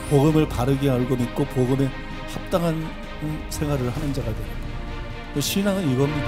복음을 바르게 알고 믿고 복음에 합당한 생활을 하는 자가 되는 거예요. 신앙은 이겁니다.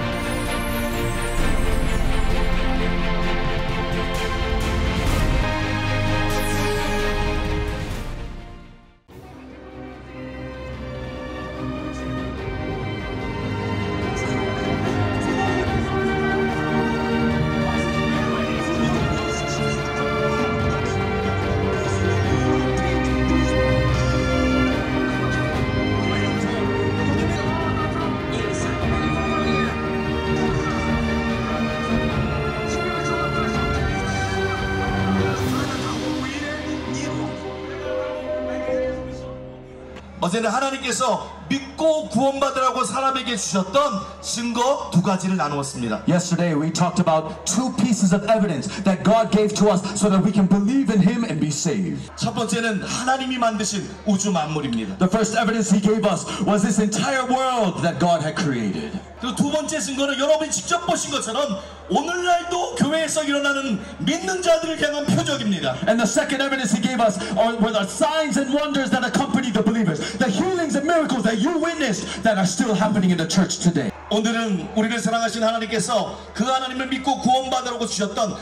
어제는 하나님께서 믿고 구원받으라고 사람에게 주셨던 증거 두 가지를 나누었습니다. Yesterday we talked about two pieces of evidence that God gave to us so that we can believe in Him and be saved. 첫 번째는 하나님이 만드신 우주 만물입니다. The first evidence He gave us was this entire world that God had created. 그리고 두 번째 증거는 여러분이 직접 보신 것처럼 오늘날도 교회에서 일어나는 믿는 자들을 향한 표적입니다. And the second evidence He gave us were the signs and wonders that accompany the believers, the healings and miracles that you witnessed that are still happening in the church today. 오늘은 우리를 사랑하신 하나님께서 그 하나님을 믿고 구원받으라고 주셨던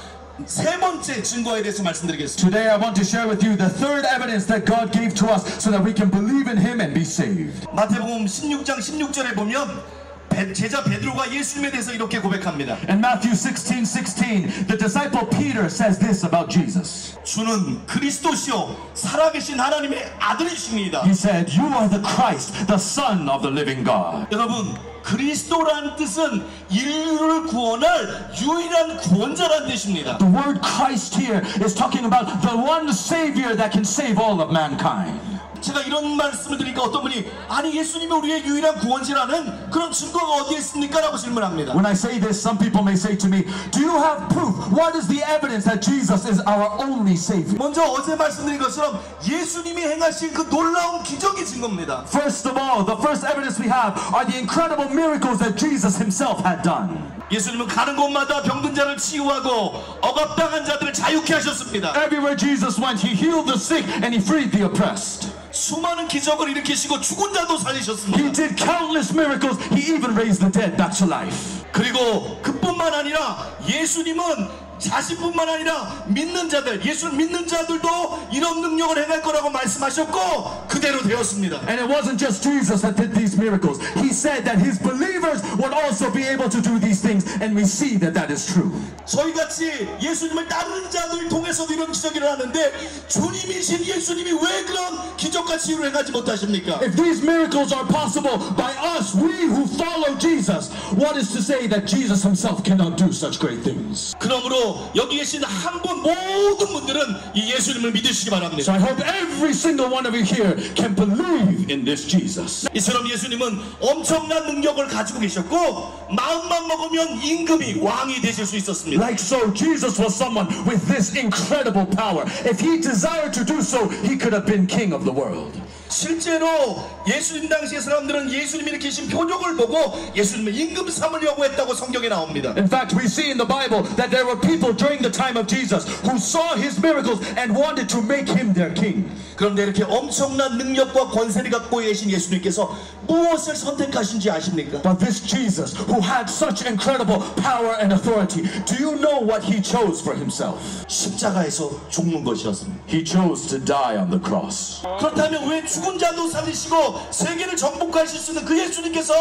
세 번째 증거에 대해서 말씀드리겠습니다. Today I want to share with you the third evidence that God gave to us so that we can believe in Him and be saved. 마태복음 16장 16절에 보면 제자 베드로가 예수님에 대해서 이렇게 고백합니다. In Matthew 16:16, the disciple Peter says this about Jesus. 주는 그리스도시요 살아계신 하나님의 아들이십니다. He said, "You are the Christ, the Son of the living God." 여러분, 그리스도라는 뜻은 인류를 구원할 유일한 구원자라는 뜻입니다. The word Christ here is talking about the one Savior that can save all of mankind. 제가 이런 말씀을 드리니까 어떤 분이 아니 예수님이 우리의 유일한 구원자라는 그런 증거가 어디에 있습니까? 라고 질문합니다. When I say this, some people may say to me, "Do you have proof? What is the evidence that Jesus is our only Savior?" 먼저 어제 말씀드린 것처럼 예수님이 행하신 그 놀라운 기적이 증거입니다. First of all, the first evidence we have are the incredible miracles that Jesus Himself had done. 예수님은 가는 곳마다 병든 자를 치유하고 억압당한 자들을 자유케 하셨습니다. Everywhere Jesus went, He healed the sick and He freed the oppressed. 수많은 기적을 일으키시고 죽은 자도 살리셨습니다. He did countless miracles. He even raised the dead back to life. 그리고 그뿐만 아니라 예수님은 자신뿐만 아니라 믿는 자들, 예수를 믿는 자들도 이런 능력을 행할 거라고 말씀하셨고 그대로 되었습니다. And it wasn't just Jesus that did these miracles. He said that His believers would also be able to do these things, and we see that that is true. 저희같이 예수님을 따르는 자들 통해서도 이런 기적이 일어나는데 주님이신 예수님이 왜 그런 기적과 치유를 행하지 못하십니까? If these miracles are possible by us, we who follow Jesus, what is to say that Jesus Himself cannot do such great things? 그러므로 여기 계신 한 분 모든 분들은 이 예수님을 믿으시기 바랍니다. So I hope every single one of you here can believe in this Jesus. 이처럼 예수님은 엄청난 능력을 가지고 계셨고 마음만 먹으면 임금이 왕이 되실 수 있었습니다. Like so, Jesus was someone with this incredible power. If He desired to do so, He could have been king of the world. 실제로 예수님 당시의 사람들은 예수님이 일으키신 표적을 보고 예수님을 임금 삼으려고 했다고 성경에 나옵니다. In fact, we see in the Bible that there were people during the time of Jesus who saw His miracles and wanted to make Him their king. 그런데 이렇게 엄청난 능력과 권세를 갖고 계신 예수님께서 무엇을 선택하신지 아십니까? But this Jesus, who had such incredible power and authority, do you know what He chose for Himself? 십자가에서 죽는 것이었습니다. He chose to die on the cross. 그렇다면 왜 죽은 자도 살리시고 세계를 정복하실 수 있는 그 예수님께서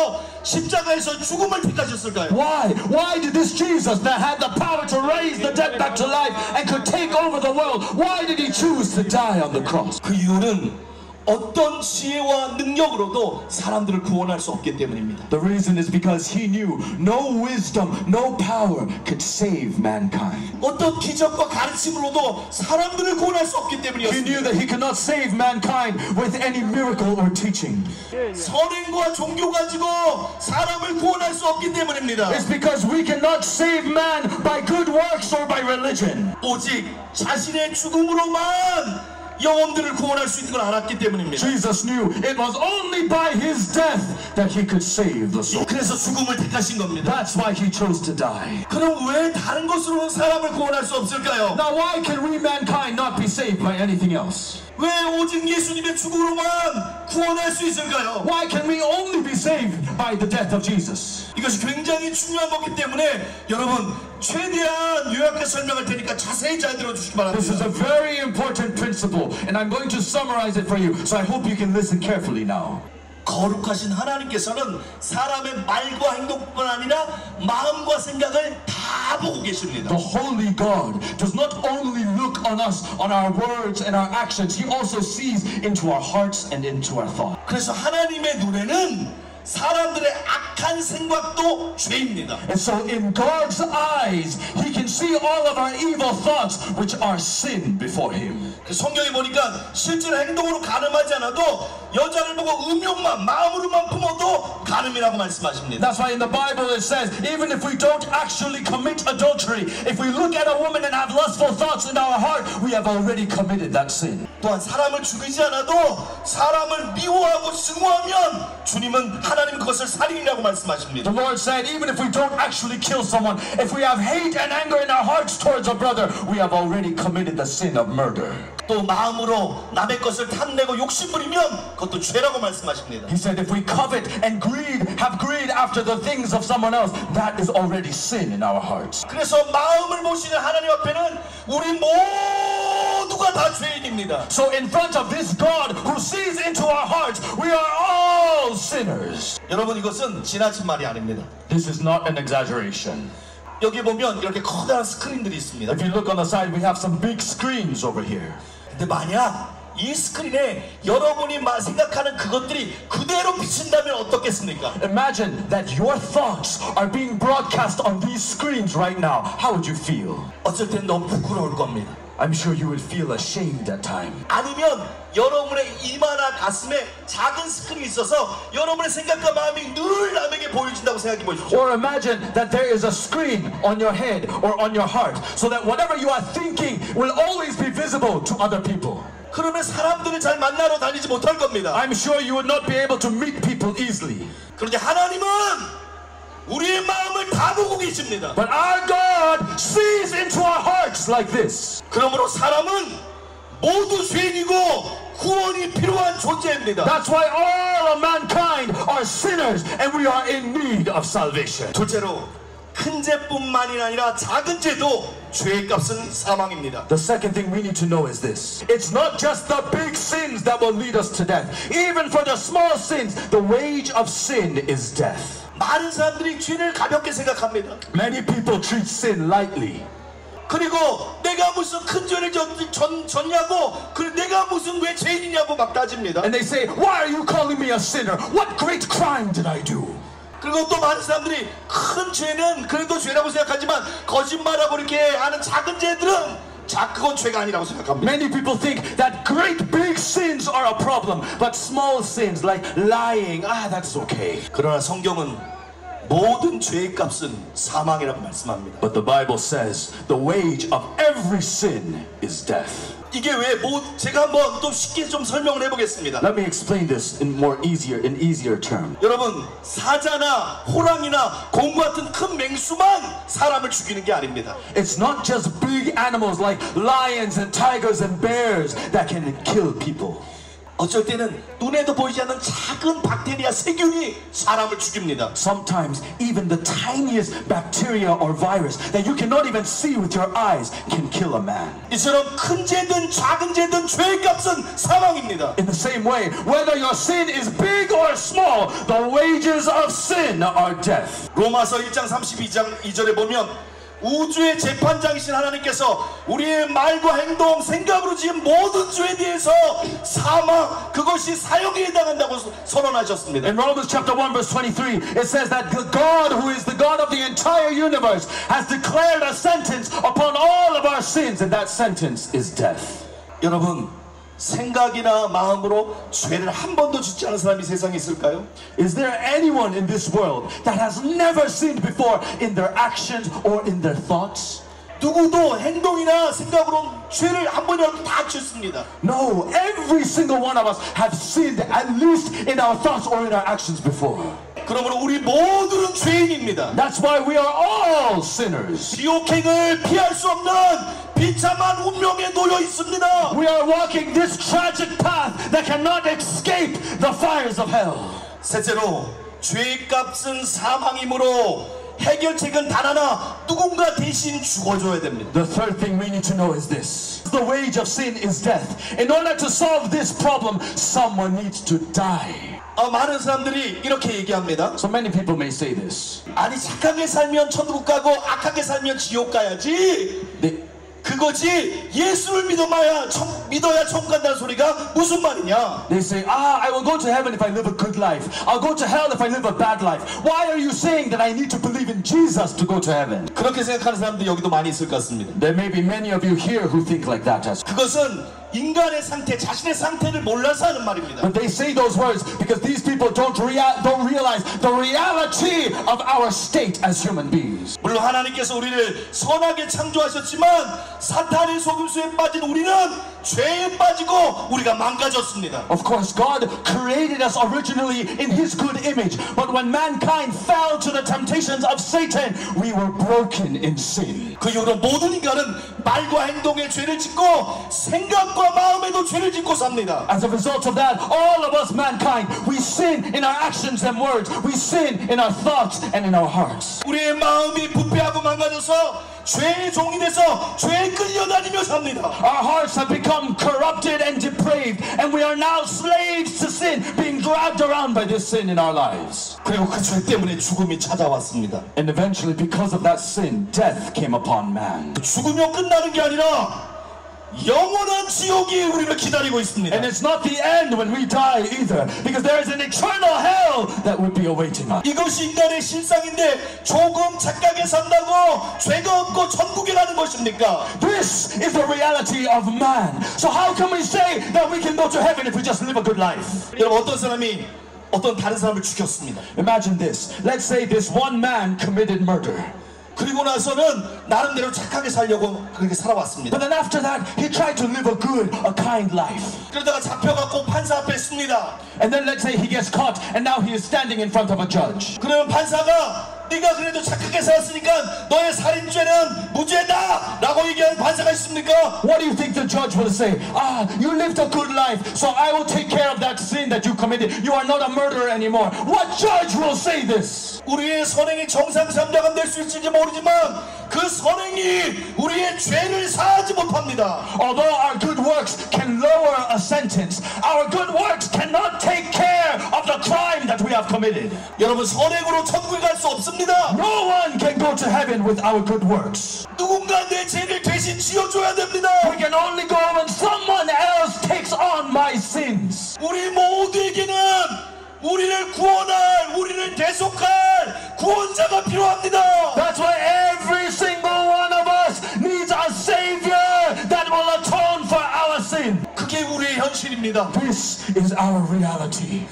십자가에서 죽음을 택하셨을까요? Why did this Jesus that had the power to raise the dead back to life and could take over the world, why did He choose to die on the cross? 그 이유는 어떤 지혜와 능력으로도 사람들을 구원할 수 없기 때문입니다. The reason is because He knew no wisdom, no power could save mankind. 어떤 기적과 가르침으로도 사람들을 구원할 수 없기 He 때문이었습니다. knew that He could not save mankind with any miracle or teaching. 선행과 종교 가지고 사람을 구원할 수 없기 때문입니다. It's because we cannot save man by good works or by religion. 오직 자신의 죽음으로만 영혼들을 구원할 수 있는 걸 알았기 때문입니다. Jesus knew it was only by his death that he could save the soul. 그래서 죽음을 택하신 겁니다. That's why he chose to die. 그럼 왜 다른 것으로 사람을 구원할 수 없을까요? Now why can we mankind not be saved by anything else? 왜 오직 예수님의 죽음으로만 구원할 수 있을까요? Why can we only be saved by the death of Jesus? 이것이 굉장히 중요한 거기 때문에 여러분 최대한 요약해서 설명할 테니까 자세히 잘 들어주시기 This is 바랍니다. a very important principle, and I'm going to summarize it for you, so I hope you can listen carefully now. 거룩하신 하나님께서는 사람의 말과 행동뿐 아니라 마음과 생각을 다 보고 계십니다. The Holy God does not only look on us, on our words and our actions, He also sees into our hearts and into our thoughts. 그래서 하나님의 눈에는 사람들의 악한 생각도 죄입니다. And so in God's eyes, He can see all of our evil thoughts, which are sin before Him. 성경에 보니까 실제로 행동으로 가늠하지 않아도 여자를 보고 음욕만 마음으로만 품어도 가늠이라고 말씀하십니다. That's why in the Bible it says, even if we don't actually commit adultery, if we look at a woman and have lustful thoughts in our heart, we have already committed that sin. 또한 사람을 죽이지 않아도 사람을 미워하고 증오하면 주님은 하나님 그것을 살인이라고 말씀하십니다. The Lord said, even if we don't actually kill someone, if we have hate and anger in our hearts towards a brother, we have already committed the sin of murder. 또 마음으로 남의 것을 탐내고 욕심부리면 그것도 죄라고 말씀하십니다. He said, if we covet and have greed after the things of someone else, that is already sin in our hearts. 그래서 마음을 보시는 하나님 앞에는 우리 모두가 다 죄인입니다. So in front of this God who sees into our hearts, we are all sinners. 여러분 이것은 지나친 말이 아닙니다. This is not an exaggeration. 여기 보면 이렇게 커다란 스크린들이 있습니다. If you look on the side, we have some big screens over here. 근데 만약 이 스크린에 여러분이 생각하는 그것들이 그대로 비친다면 어떻겠습니까? Imagine that your thoughts are being broadcast on these screens right now. How would you feel? 어쩔 땐 너무 부끄러울 겁니다. I'm sure you would feel ashamed at times. 아니면 여러분의 이마나 가슴에 작은 스크린이 있어서 여러분의 생각과 마음이 늘 남에게 보여진다고 생각해 보십시오. Or imagine that there is a screen on your head or on your heart, so that whatever you are thinking will always be visible to other people. 그러면 사람들을 잘 만나러 다니지 못할 겁니다. I'm sure you would not be able to meet people easily. 그런데 하나님은 우리의 마음을 다 보고 계십니다. But our God sees into our hearts like this. 그러므로 사람은 모두 죄인이고 구원이 필요한 존재입니다. That's why all of mankind are sinners and we are in need of salvation. 둘째로 큰 죄뿐만이 아니라 작은 죄도 죄의 값은 사망입니다. The second thing we need to know is this. It's not just the big sins that will lead us to death. Even for the small sins, the wage of sin is death. 많은 사람들이 죄를 가볍게 생각합니다. Many people treat sin lightly. 그리고 내가 무슨 큰 죄를 졌냐고 그리고 내가 무슨 왜 죄인이냐고 막 따집니다. And they say, why are you calling me a sinner? What great crime did I do? 그리고 또 많은 사람들이 큰 죄는 그래도 죄라고 생각하지만 거짓말하고 이렇게 하는 작은 죄들은 그건 죄가 아니라고 생각합니다. Many people think that great big sins are a problem, but small sins like lying, that's okay. 그러나 성경은 모든 죄의 값은 사망이라고 말씀합니다. But the Bible says the wage of every sin is death. 이게 왜 제가 한번 또 쉽게 좀 설명을 해보겠습니다. Let me explain this in easier terms. 여러분 사자나 호랑이나 곰 같은 큰 맹수만 사람을 죽이는 게 아닙니다. It's not just big animals like lions and tigers and bears that can kill people. 어쩔 때는 눈에도 보이지 않는 작은 박테리아 세균이 사람을 죽입니다. Sometimes even the tiniest bacteria or virus that you cannot even see with your eyes can kill a man. 이처럼 큰 죄든 작은 죄든 죄의 값은 사망입니다. In the same way, whether your sin is big or small, the wages of sin are death. 로마서 1장 32장 2절에 보면 우주의 재판장이신 하나님께서 우리의 말과 행동, 생각으로 지은 모든 죄에 대해서 사망, 그것이 사형에 해당한다고 선언하셨습니다. In Romans chapter 1 verse 23, it says that the God who is the God of the entire universe has declared a sentence upon all of our sins, and that sentence is death. 여러분, 생각이나 마음으로 죄를 한 번도 짓지 않은 사람이 세상에 있을까요? Is there anyone in this world that has never sinned before in their actions or in their thoughts? 누구도 행동이나 생각으로 죄를 한 번이라도 다 지었습니다. No, every single one of us have sinned at least in our thoughts or in our actions before. 그러므로 우리 모두는 죄인입니다. That's why we are all sinners. 지옥행을 피할 수 없는 비참한 운명에 놓여 있습니다. We are walking this tragic path that cannot escape the fires of hell. 셋째로 죄값은 사망이므로 해결책은 단 하나, 누군가 대신 죽어줘야 됩니다. The third thing we need to know is this. The wage of sin is death. In order to solve this problem, someone needs to die. 많은 사람들이 이렇게 얘기합니다. So many people may say this. 아니 착하게 살면 천국 가고 악하게 살면 지옥 가야지. 그거지 예수를 믿어야 천국 간다는 소리가 무슨 말이냐? They say, I will go to heaven if I live a good life. I'll go to hell if I live a bad life. Why are you saying that I need to believe in Jesus to go to heaven? 그렇게 생각하는 사람들이 여기도 많이 있을 것 같습니다. There may be many of you here who think like that as well. 그것은 인간의 상태, 자신의 상태를 몰라서 하는 말입니다. But they say those words because these people don't realize the reality of our state as human beings. 물론 하나님께서 우리를 선하게 창조하셨지만 사탄의 속임수에 빠진 우리는 죄에 빠지고 우리가 망가졌습니다. Of course, God created us originally in His good image, but when mankind fell to the temptations of Satan, we were broken in sin. 그 이후로 모든 인간은 말과 행동에 죄를 짓고 생각과 마음에도 죄를 짓고 삽니다. As a result of that, all of us mankind, we sin in our actions and words. We sin in our thoughts and in our hearts. 우리의 마음이 부패하고 망가져서 죄의 종이 돼서 죄에 끌려다니며 삽니다. Our hearts have become corrupted and depraved, and we are now slaves to sin, being dragged around by this sin in our lives. 그리고 그 죄 때문에 죽음이 찾아왔습니다. And eventually, because of that sin, death came upon man. 죽으며 끝나는 게 아니라 영원한 지옥이 우리를 기다리고 있습니다. And it's not the end when we die either, because there is an eternal hell that would be awaiting us. 이것이 인간의 실상인데 조금 착하게 산다고 죄가 없고 천국에 가는 것입니까? This is the reality of man. So how can we say that we can go to heaven if we just live a good life? 여러분 어떤 사람이 어떤 다른 사람을 죽였습니다. Imagine this. Let's say this one man committed murder. 그리고 나서는 나름대로 착하게 살려고 그렇게 살아왔습니다. But then after that, he tried to live a good, a kind life. 그러다가 잡혀갖고 판사 앞에 씁니다. And then let's say he gets caught, and now he is standing in front of a judge. 그러면 판사가 네가 그래도 착하게 살았으니까 너의 살인죄는 무죄다! 라고 얘기하는 판사가 있습니까? What do you think the judge will say? You lived a good life, so I will take care of that sin that you committed. You are not a murderer anymore. What judge will say this? 우리의 선행이 정상삼자가 될 수 있을지 모르지만 그 선행이 우리의 죄를 사하지 못합니다. Although our good works can lower a sentence, our good works cannot take care of the crime that we have committed. 여러분 선행으로 천국에 갈 수 없습니다. No one can go to heaven with our good works. 누군가 내 죄를 대신 지어줘야 됩니다. We can only go when someone else takes on my sins. 우리 모두에게는 우리를 구원할, 우리를 대속할 구원자가 필요합니다. That's why every single one of us needs a savior that will atone for our sin. 그게 우리의 현실입니다. This is our reality.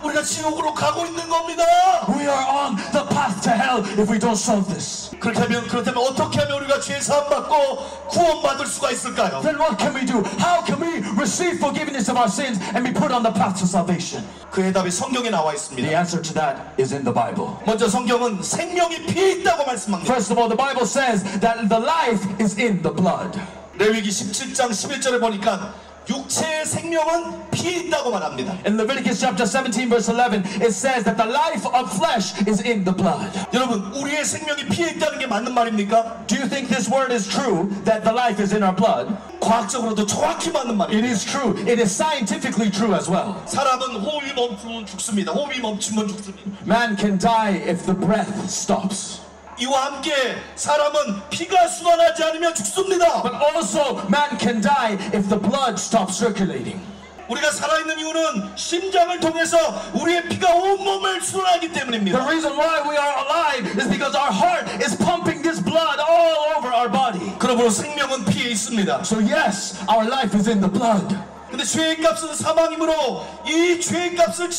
우리가 지옥으로 가고 있는 겁니다. We are on the path to hell if we don't solve this. 그렇다면 어떻게 하면 우리가 죄 사함 받고 구원받을 수가 있을까요? Then what can we do? How can we receive forgiveness of our sins and be put on the path to salvation? 그 해답이 성경에 나와 있습니다. The answer to that is in the Bible. 먼저 성경은 생명이 피에 있다고 말씀합니다. First of all, the Bible says that the life is in the blood. 레위기 17장 11절에 보니까 육체의 생명은 피에 있다고 말합니다. In Leviticus chapter 17 verse 11, it says that the life of flesh is in the blood. 여러분, 우리의 생명이 피에 있다는 게 맞는 말입니까? Do you think this word is true, that the life is in our blood? 과학적으로도 정확히 맞는 말입니다. It is true. It is scientifically true as well. 사람은 호흡이 멈추면 죽습니다. 호흡이 멈추면 죽습니다. Man can die if the breath stops. 이와 함께 사람은 피가 순환하지 않으면 죽습니다. But also, man can die if the blood stops circulating. 우리가 살아있는 이유는 심장을 통해서 우리의 피가 온몸을 순환하기 때문입니다. The reason why we are alive is because our heart is pumping this blood all over our body. 그러므로 생명은 피에 있습니다. So yes, our life is in the blood. 근데 죄의 값은 사망이므로 이 죄의 값을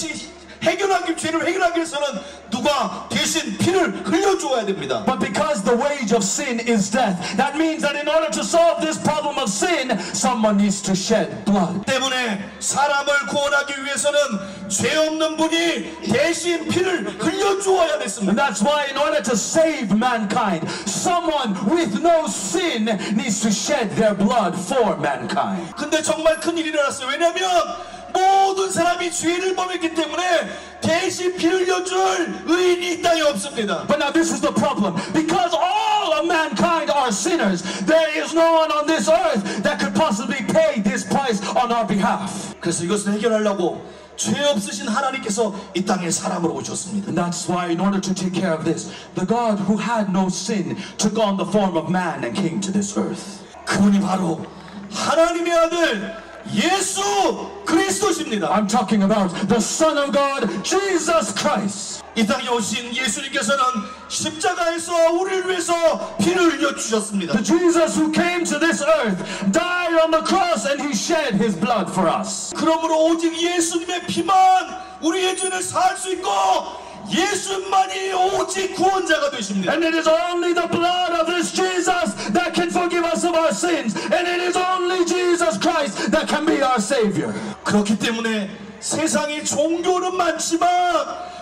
죄를 해결하기 위해서는 누가 대신 피를 흘려주어야 됩니다. But because the wage of sin is death, that means that in order to solve this problem of sin, someone needs to shed blood. 때문에 사람을 구원하기 위해서는 죄 없는 분이 대신 피를 흘려주어야 And 됐습니다. that's why in order to save mankind, someone with no sin needs to shed their blood for mankind. 근데 정말 큰일이 일어났어요. 왜냐하면 모든 사람이 죄를 범했기 때문에 대신 피를 흘려줄 의인이 이 땅에 없습니다. But now this is the problem. Because all of mankind are sinners, there is no one on this earth that could possibly pay this price on our behalf. 그래서 이것을 해결하려고 죄 없으신 하나님께서 이 땅에 사람으로 오셨습니다. And that's why in order to take care of this, the God who had no sin took on the form of man and came to this earth. 그분이 바로 하나님의 아들 예수 그리스도십니다. I'm talking about the Son of God, Jesus Christ. 이 땅에 오신 예수님께서는 십자가에서 우리를 위해서 피를 흘려 주셨습니다. The Jesus who came to this earth died on the cross and he shed his blood for us. 그러므로 오직 예수님의 피만 우리의 죄를 사할 수 있고 예수만이 오직 구원자가 되십니다. And it is only the blood of this Jesus that can forgive us of our sins. And it is only Jesus Christ that can be our Savior. 그렇기 때문에 세상에 종교는 많지만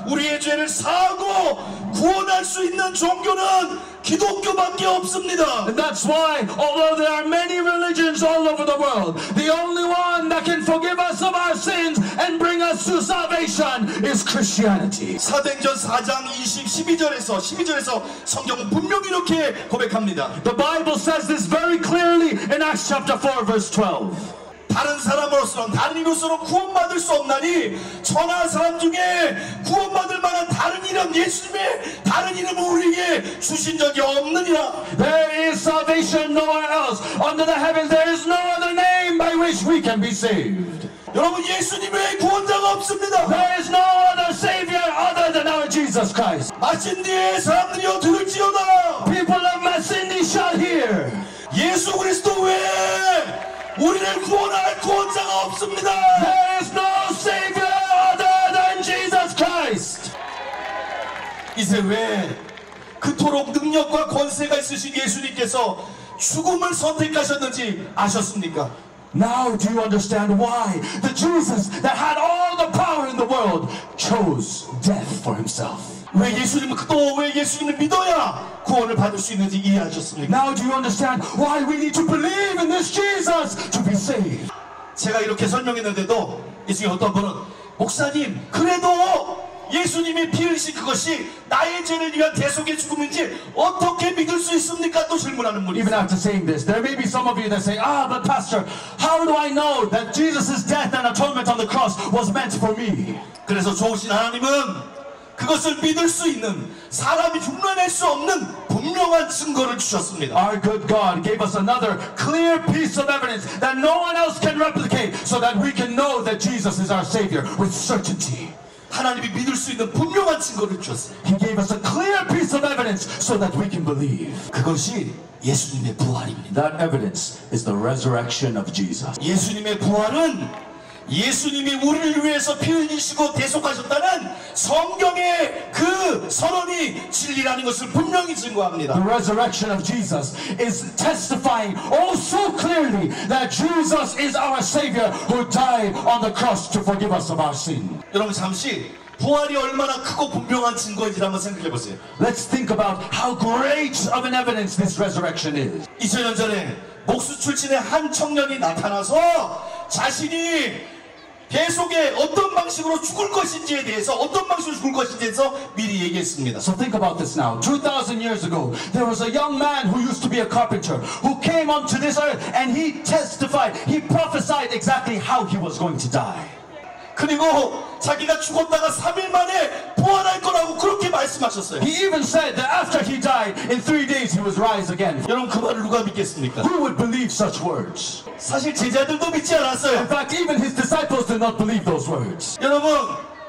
우리의 죄를 사하고 구원할 수 있는 종교는 기독교밖에 없습니다. And that's why, although there are many religions all over the world, the only one that can forgive us of our sins and bring us to salvation is Christianity. 사도행전 4장 12절에서 성경은 분명히 이렇게 고백합니다. The Bible says this very clearly in Acts chapter 4 verse 12. 다른 사람으로서는 다른 이로서는 구원받을 수 없나니 천하 사람 중에 구원받을 만한 다른 이름 예수님의 다른 이름을 우리에게 주신 적이 없느니라. There is salvation nowhere else. Under the heavens there is no other name by which we can be saved. 여러분 예수님 외에 구원자가 없습니다. There is no other Savior other than our Jesus Christ. 마친 뒤에 사람들이여 들을지어다. People of Massini shall hear. 예수 그리스도 외에 우리를 구원할 구원자가 없습니다. There is no Savior other than Jesus Christ. 이제 왜 그토록 능력과 권세가 있으신 예수님께서 죽음을 선택하셨는지 아셨습니까? Now do you understand why the Jesus that had all the power in the world chose death for himself? 왜 예수님을 믿어야 구원을 받을 수 있는지 이해하셨습니까? Now do you understand why we need to believe in this Jesus to be saved? 제가 이렇게 설명했는데도 이 중에 어떤 분은 목사님 그래도 예수님이 피 흘리신 그것이 나의 죄를 위한 대속의 죽음인지 어떻게 믿을 수 있습니까? 또 질문하는 분이 Even 있어요. after saying this, there may be some of you that say, but pastor, how do I know that Jesus' death and atonement on the cross was meant for me? 그래서 좋으신 하나님은 그것을 믿을 수 있는 사람이 흉내낼 수 없는 분명한 증거를 주셨습니다. Our good God gave us another clear piece of evidence that no one else can replicate so that we can know that Jesus is our Savior with certainty. 하나님이 믿을 수 있는 분명한 증거를 주셨어요. He gave us a clear piece of evidence so that we can believe. 그것이 예수님의 부활입니다. That evidence is the resurrection of Jesus. 예수님의 부활은 예수님이 우리를 위해서 피 흘리시고 대속하셨다는 성경의 그 선언이 진리라는 것을 분명히 증거합니다. The resurrection of Jesus is testifying oh so clearly that Jesus is our Savior who died on the cross to forgive us of our sin. 여러분 잠시 부활이 얼마나 크고 분명한 증거인지 한번 생각해 보세요. Let's think about how great of an evidence this resurrection is. 2000년 전에 목수 출신의 한 청년이 나타나서 자신이 계속에 어떤 방식으로 죽을 것인지에 대해서 미리 얘기했습니다. So think about this now. 2,000 years ago, there was a young man who used to be a carpenter who came onto this earth and he testified, he prophesied exactly how he was going to die. 그리고 자기가 죽었다가 3일 만에 부활할 거라고 그렇게 말씀하셨어요. He even said that after he died, in 3 days he was rise again. 여러분 그 말을 누가 믿겠습니까? Who would believe such words? 사실 제자들도 믿지 않았어요. In fact, even his disciples did not believe those words. 여러분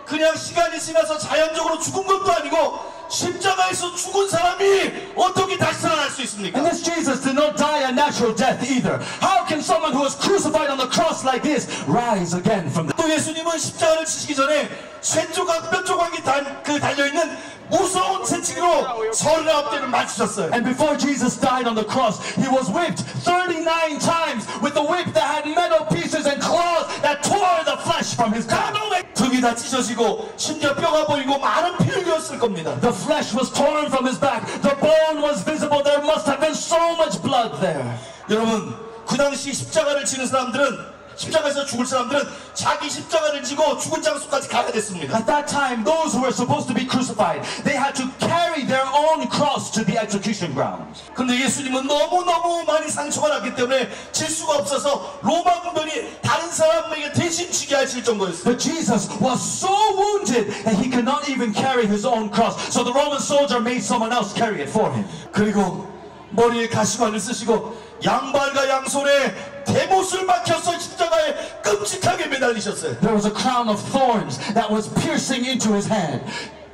그냥 시간이 지나서 자연적으로 죽은 것도 아니고 십자가에서 죽은 사람이 어떻게 다시 살아날 수 있습니까? And this Jesus did not die a natural death either. How can someone who was crucified on the cross like this rise again from the... 또 예수님은 십자가를 지시기 전에 쇠조각 뼈 조각이 달려있는 무서운 채찍으로 39대를 맞추셨어요. And before Jesus died on the cross, he was whipped 39 times with a whip that had metal pieces and claws that tore the flesh from his back. 등이 다 찢어지고 심지어 뼈가 보이고 많은 피를 흘렸을 겁니다. The flesh was torn from his back. The bone was visible. There must have been so much blood there. 여러분, 그 당시 십자가를 지는 사람들은 십자가에서 죽을 사람들은 자기 십자가를 지고 죽은 장소까지 가야 됐습니다. At that time, those who were supposed to be crucified, they had to carry their own cross to the execution ground. 근데 예수님은 너무너무 많이 상처가 났기 때문에 질 수가 없어서 로마 군병이 다른 사람에게 대신 지게 하실 정도였어요. But Jesus was so wounded that he could not even carry his own cross. So the Roman soldier made someone else carry it for him. 그리고 머리에 가시관을 쓰시고 양발과 양손에 대못을 박혀서 십자가에 끔찍하게 매달리셨어요. There was a crown of thorns that was piercing into his head.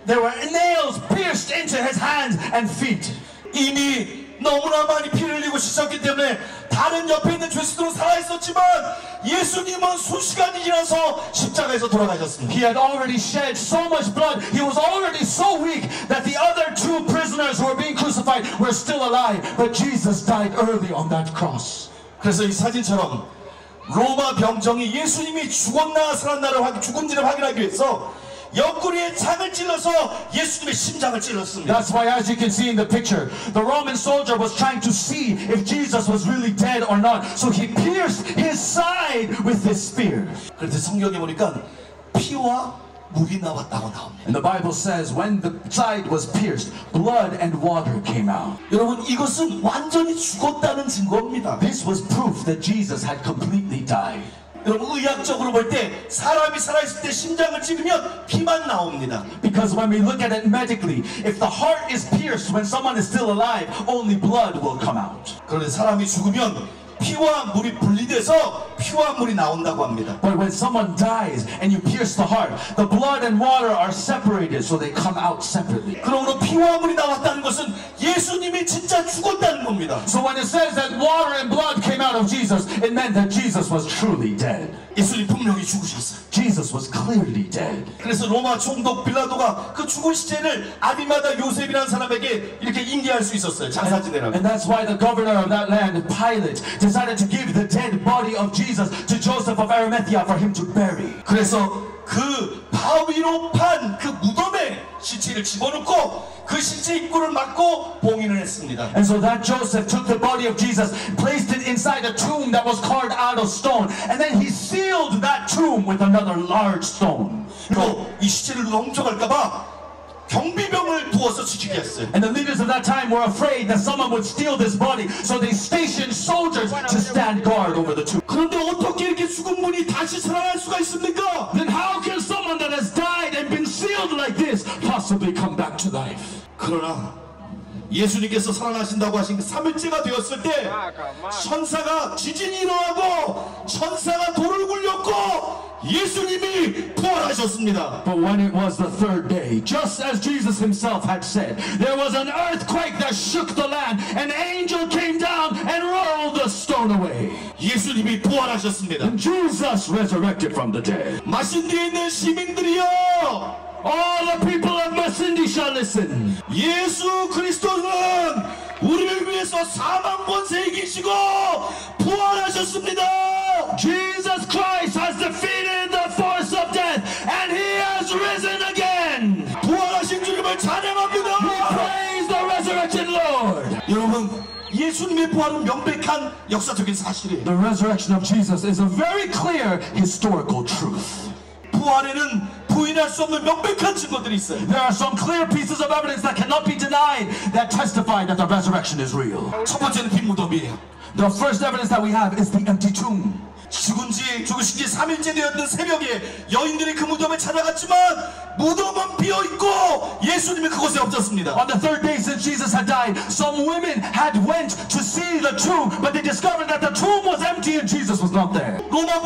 There were nails pierced into his hands and feet. 이미 너무나 많이 피를 흘리고 씻었기 때문에 다른 옆에 있는 죄수들은 살아있었지만 예수님은 수시간이 지나서 십자가에서 돌아가셨습니다. He had already shed so much blood. He was already so weak that the other two prisoners who were being crucified were still alive. But Jesus died early on that cross. 그래서 이 사진처럼 로마 병정이 예수님이 죽었나 살았나를 죽은지를 확인하기 위해서 옆구리에 창을 찔러서 예수님의 심장을 찔렀습니다. That's why, as you can see in the picture, the Roman soldier was trying to see if Jesus was really dead or not. So he pierced his side with his spear. 그런데 성경에 보니까 피와 물이 나왔다고 나옵니다. And the Bible says when the side was pierced, blood and water came out. 여러분, 이것은 완전히 죽었다는 증거입니다. This was proof that Jesus had completely died. 여러분, 의학적으로 볼 때 사람이 살아있을 때 심장을 찍으면 피만 나옵니다. Because when we look at it medically, if the heart is pierced when someone is still alive, only blood will come out. 그런데 사람이 죽으면 피와 물이 분리돼서 피와 물이 나온다고 합니다. But when someone dies and you pierce the heart, the blood and water are separated, so they come out separately. 그러므로 피와 물이 나왔다는 것은 예수님이 진짜 죽었다는 겁니다. So when it says that water and blood came out of Jesus, it meant that Jesus was truly dead. 예수님 분명히 죽으셨어요. Jesus was clearly dead. 그래서 로마 총독 빌라도가 그 죽은 시체를 아리마다 요셉이라는 사람에게 이렇게 인계할 수 있었어요. 장사 지내라고. And that's why the governor of that land, Pilate, decided to give the dead body of Jesus to Joseph of Arimathea for him to bury. 그래서 그 바위로 판 그 무덤에 시체를 집어넣고 그 시체 입구를 막고 봉인을 했습니다. And so that Joseph took the body of Jesus, placed it inside a tomb that was carved out of stone, and then he sealed that tomb with another large stone. 그리고 이 시체를 누가 훔쳐갈까봐 경비병을 두어서 지키게 했어요. And the leaders of that time were afraid that someone would steal this body, so they stationed soldiers to stand guard over the tomb. 그런데 어떻게 이렇게 죽은 분이 다시 살아날 수가 있습니까? Then how can someone that has died and been sealed like this possibly come back to life? 그러나 예수님께서 살아나신다고 하신 그 3일째가 되었을 때 천사가 지진이 일어나고 천사가 돌을 굴렸고 예수님이 부활하셨습니다. But when it was the third day, just as Jesus himself had said, there was an earthquake that shook the land. An angel came down and rolled the stone away. 예수님이 부활하셨습니다. And Jesus resurrected from the dead. 마신디에 있는 시민들이여, All the people of Masindi shall listen. 예수 그리스도는 우리를 위해서 사망 권세 이기시고 부활하셨습니다. Jesus Christ has defeated the force of death, and he has risen again. 부활하신 주님을 찬양합니다. We praise the resurrected Lord. 여러분, 예수님의 부활은 명백한 역사적인 사실이에요. The resurrection of Jesus is a very clear historical truth. 부활에는 부인할 수 없는 명백한 증거들이 있어요. There are some clear pieces of evidence that cannot be denied that testify that the resurrection is real. 첫 번째는 빈 무덤이에요. The first evidence that we have is the empty tomb. 죽으신 지 3일째 되었던 새벽에 여인들이 그 무덤에 찾아갔지만 무덤은 비어있고 예수님이 그곳에 없었습니다. On the third day since Jesus had died, some women had went to see the tomb, but they discovered that the tomb was empty and Jesus was not there. 로마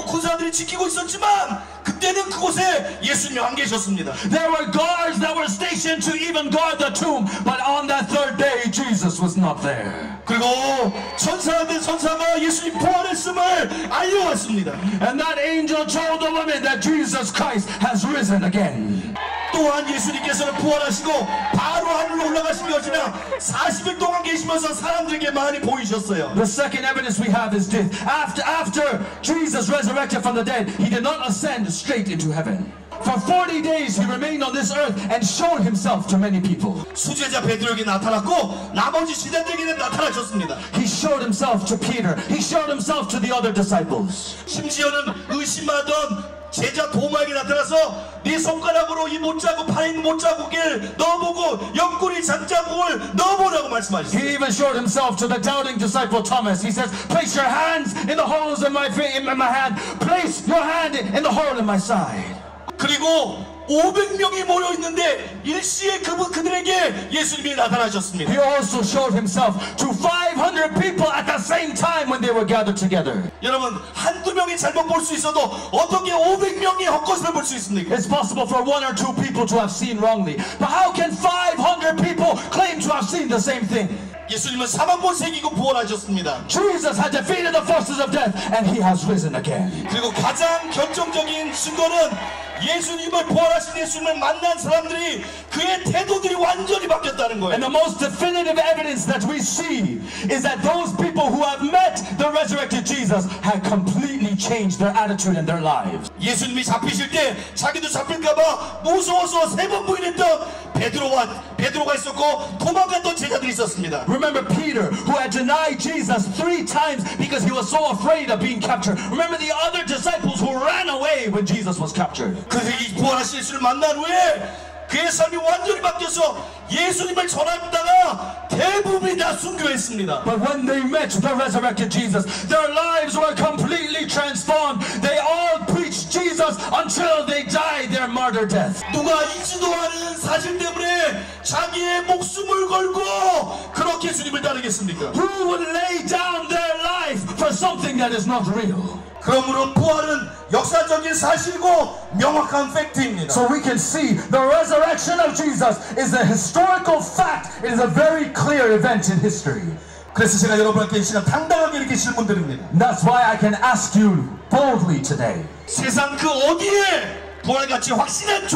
군사들이 지키고 있었지만 그때는 그곳에 예수님이 안 계셨습니다. There were guards that were stationed to even guard the tomb, but on that third day, Jesus was not there. 그리고 천사된 천사가 예수님 부활했음을 알려왔습니다. And that angel told the woman that Jesus Christ has risen again. 또한 예수님께서는 부활하시고 바로 하늘로 올라가신 것이 아니라 40일 동안 계시면서 사람들에게 많이 보이셨어요. The second evidence we have is this. After Jesus resurrected from the dead, he did not ascend straight into heaven. For 40 days he remained on this earth and showed himself to many people. 수제자 베드로에게 나타났고 나머지 제자들에게는 나타나셨습니다. He showed himself to Peter. He showed himself to the other disciples. 심지어는 의심하던 제자 도마에게 나타나서 네 손가락으로 이 못자국 팔에 있는 못자국을 넣어보고 옆구리 잔자국을 넣어보라고 말씀하셨어요. He even showed himself to the doubting disciple Thomas. He says, place your hands in the holes in my hand. Place your hand in the hole in my side. 그리고 500명이 모여 있는데 일시에 그들에게 예수님이 나타나셨습니다. He also showed himself to 500 people at the same time when they were gathered together. 여러분 한두 명이 잘못 볼 수 있어도 어떻게 500명이 헛것을 볼 수 있습니까? It's possible for one or two people to have seen wrongly, but how can 500 people claim to have seen the same thing? 예수님은 사망권세 이기고 부활하셨습니다. Jesus had defeated the forces of death and he has risen again. 그리고 가장 결정적인 증거는 예수님을 부활하신 예수님을 만난 사람들이 그의 태도들이 완전히 바뀌었다는 거예요. And the most definitive evidence that we see is that those people who have met the resurrected Jesus had completely changed their attitude and their lives. 예수님이 잡히실 때 자기도 잡힐까봐 무서워서 3번 부인했던 베드로가 있었고 도망갔던 제자들이 있었습니다. Remember Peter, who had denied Jesus 3 times because he was so afraid of being captured. Remember the other disciples who ran away when Jesus was captured. 그래서 이 부활하신 예수를 만난 후에 그의 삶이 완전히 바뀌어서 예수님을 전하다가 대부분이 다 순교했습니다. But when they met the resurrected Jesus, their lives were completely transformed. They all preached Jesus until they died their martyr death. 누가 잊지도 않은 사실 때문에 자기의 목숨을 걸고 그렇게 주님을 따르겠습니까? Who would lay down their life for something that is not real? 그러므로 부활은 역사적인 사실이고 명확한 팩트입니다. So we can see the resurrection of Jesus is a historical fact. It is a very clear event in history. 그래서 제가 여러분께 이 시간 당당하게 이렇게 질문드립니다. That's why I can ask you boldly today. 세상 그 어디에 부활같이 확실한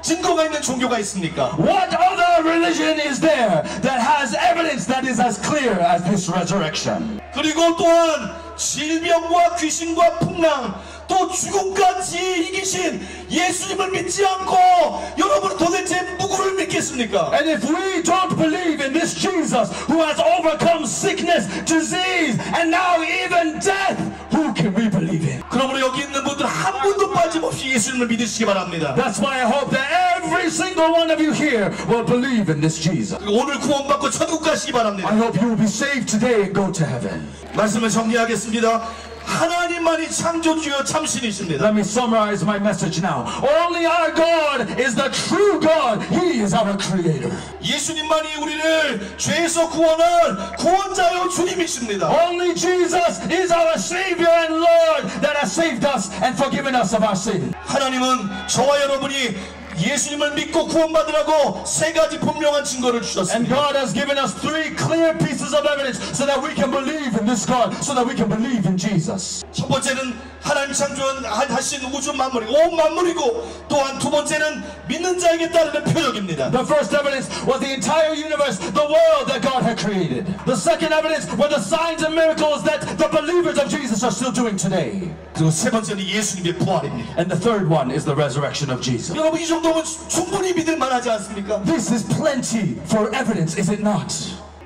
증거가 있는 종교가 있습니까? What other religion is there that has evidence that is as clear as this resurrection? 그리고 또한 질병과 귀신과 풍랑 또 죽음까지 이기신 예수님을 믿지 않고 여러분은 도대체 누구를 믿겠습니까? And if we don't believe in this Jesus who has overcome sickness, disease, and now even death, who can we believe in? 그러므로 여기 있는 분들 한 분도 빠짐없이 예수님을 믿으시기 바랍니다. That's why I hope that every single one of you here will believe in this Jesus. 오늘 구원받고 천국 가시기 바랍니다. I hope you will be saved today and go to heaven. 말씀을 정리하겠습니다. 하나님만이 창조주요 참신이십니다. Let me summarize my message now. Only our God is the true God. He is our creator. 예수님만이 우리를 죄에서 구원할 구원자요 주님이십니다. Only Jesus is our Savior and Lord that has saved us and forgiven us of our sin. 하나님은 저와 여러분이 예수님을 믿고 구원받으라고 3가지 분명한 증거를 And 주셨습니다. God has given us 3 clear pieces of evidence so that we can believe in this God, so that we can believe in Jesus. 첫 번째는 하나님 창조하신 우주 만물이고 온 만물이고 또한 두 번째는 믿는 자에게 따르는 표적입니다. The first evidence was the entire universe, the world that God had created. The second evidence were the signs and miracles that the believers of Jesus are still doing today. 그리고 세 번째는 예수님의 부활입니다. And the third one is the resurrection of Jesus. 여러분 이 정도면 충분히 믿을 만하지 않습니까? This is plenty for evidence, is it not?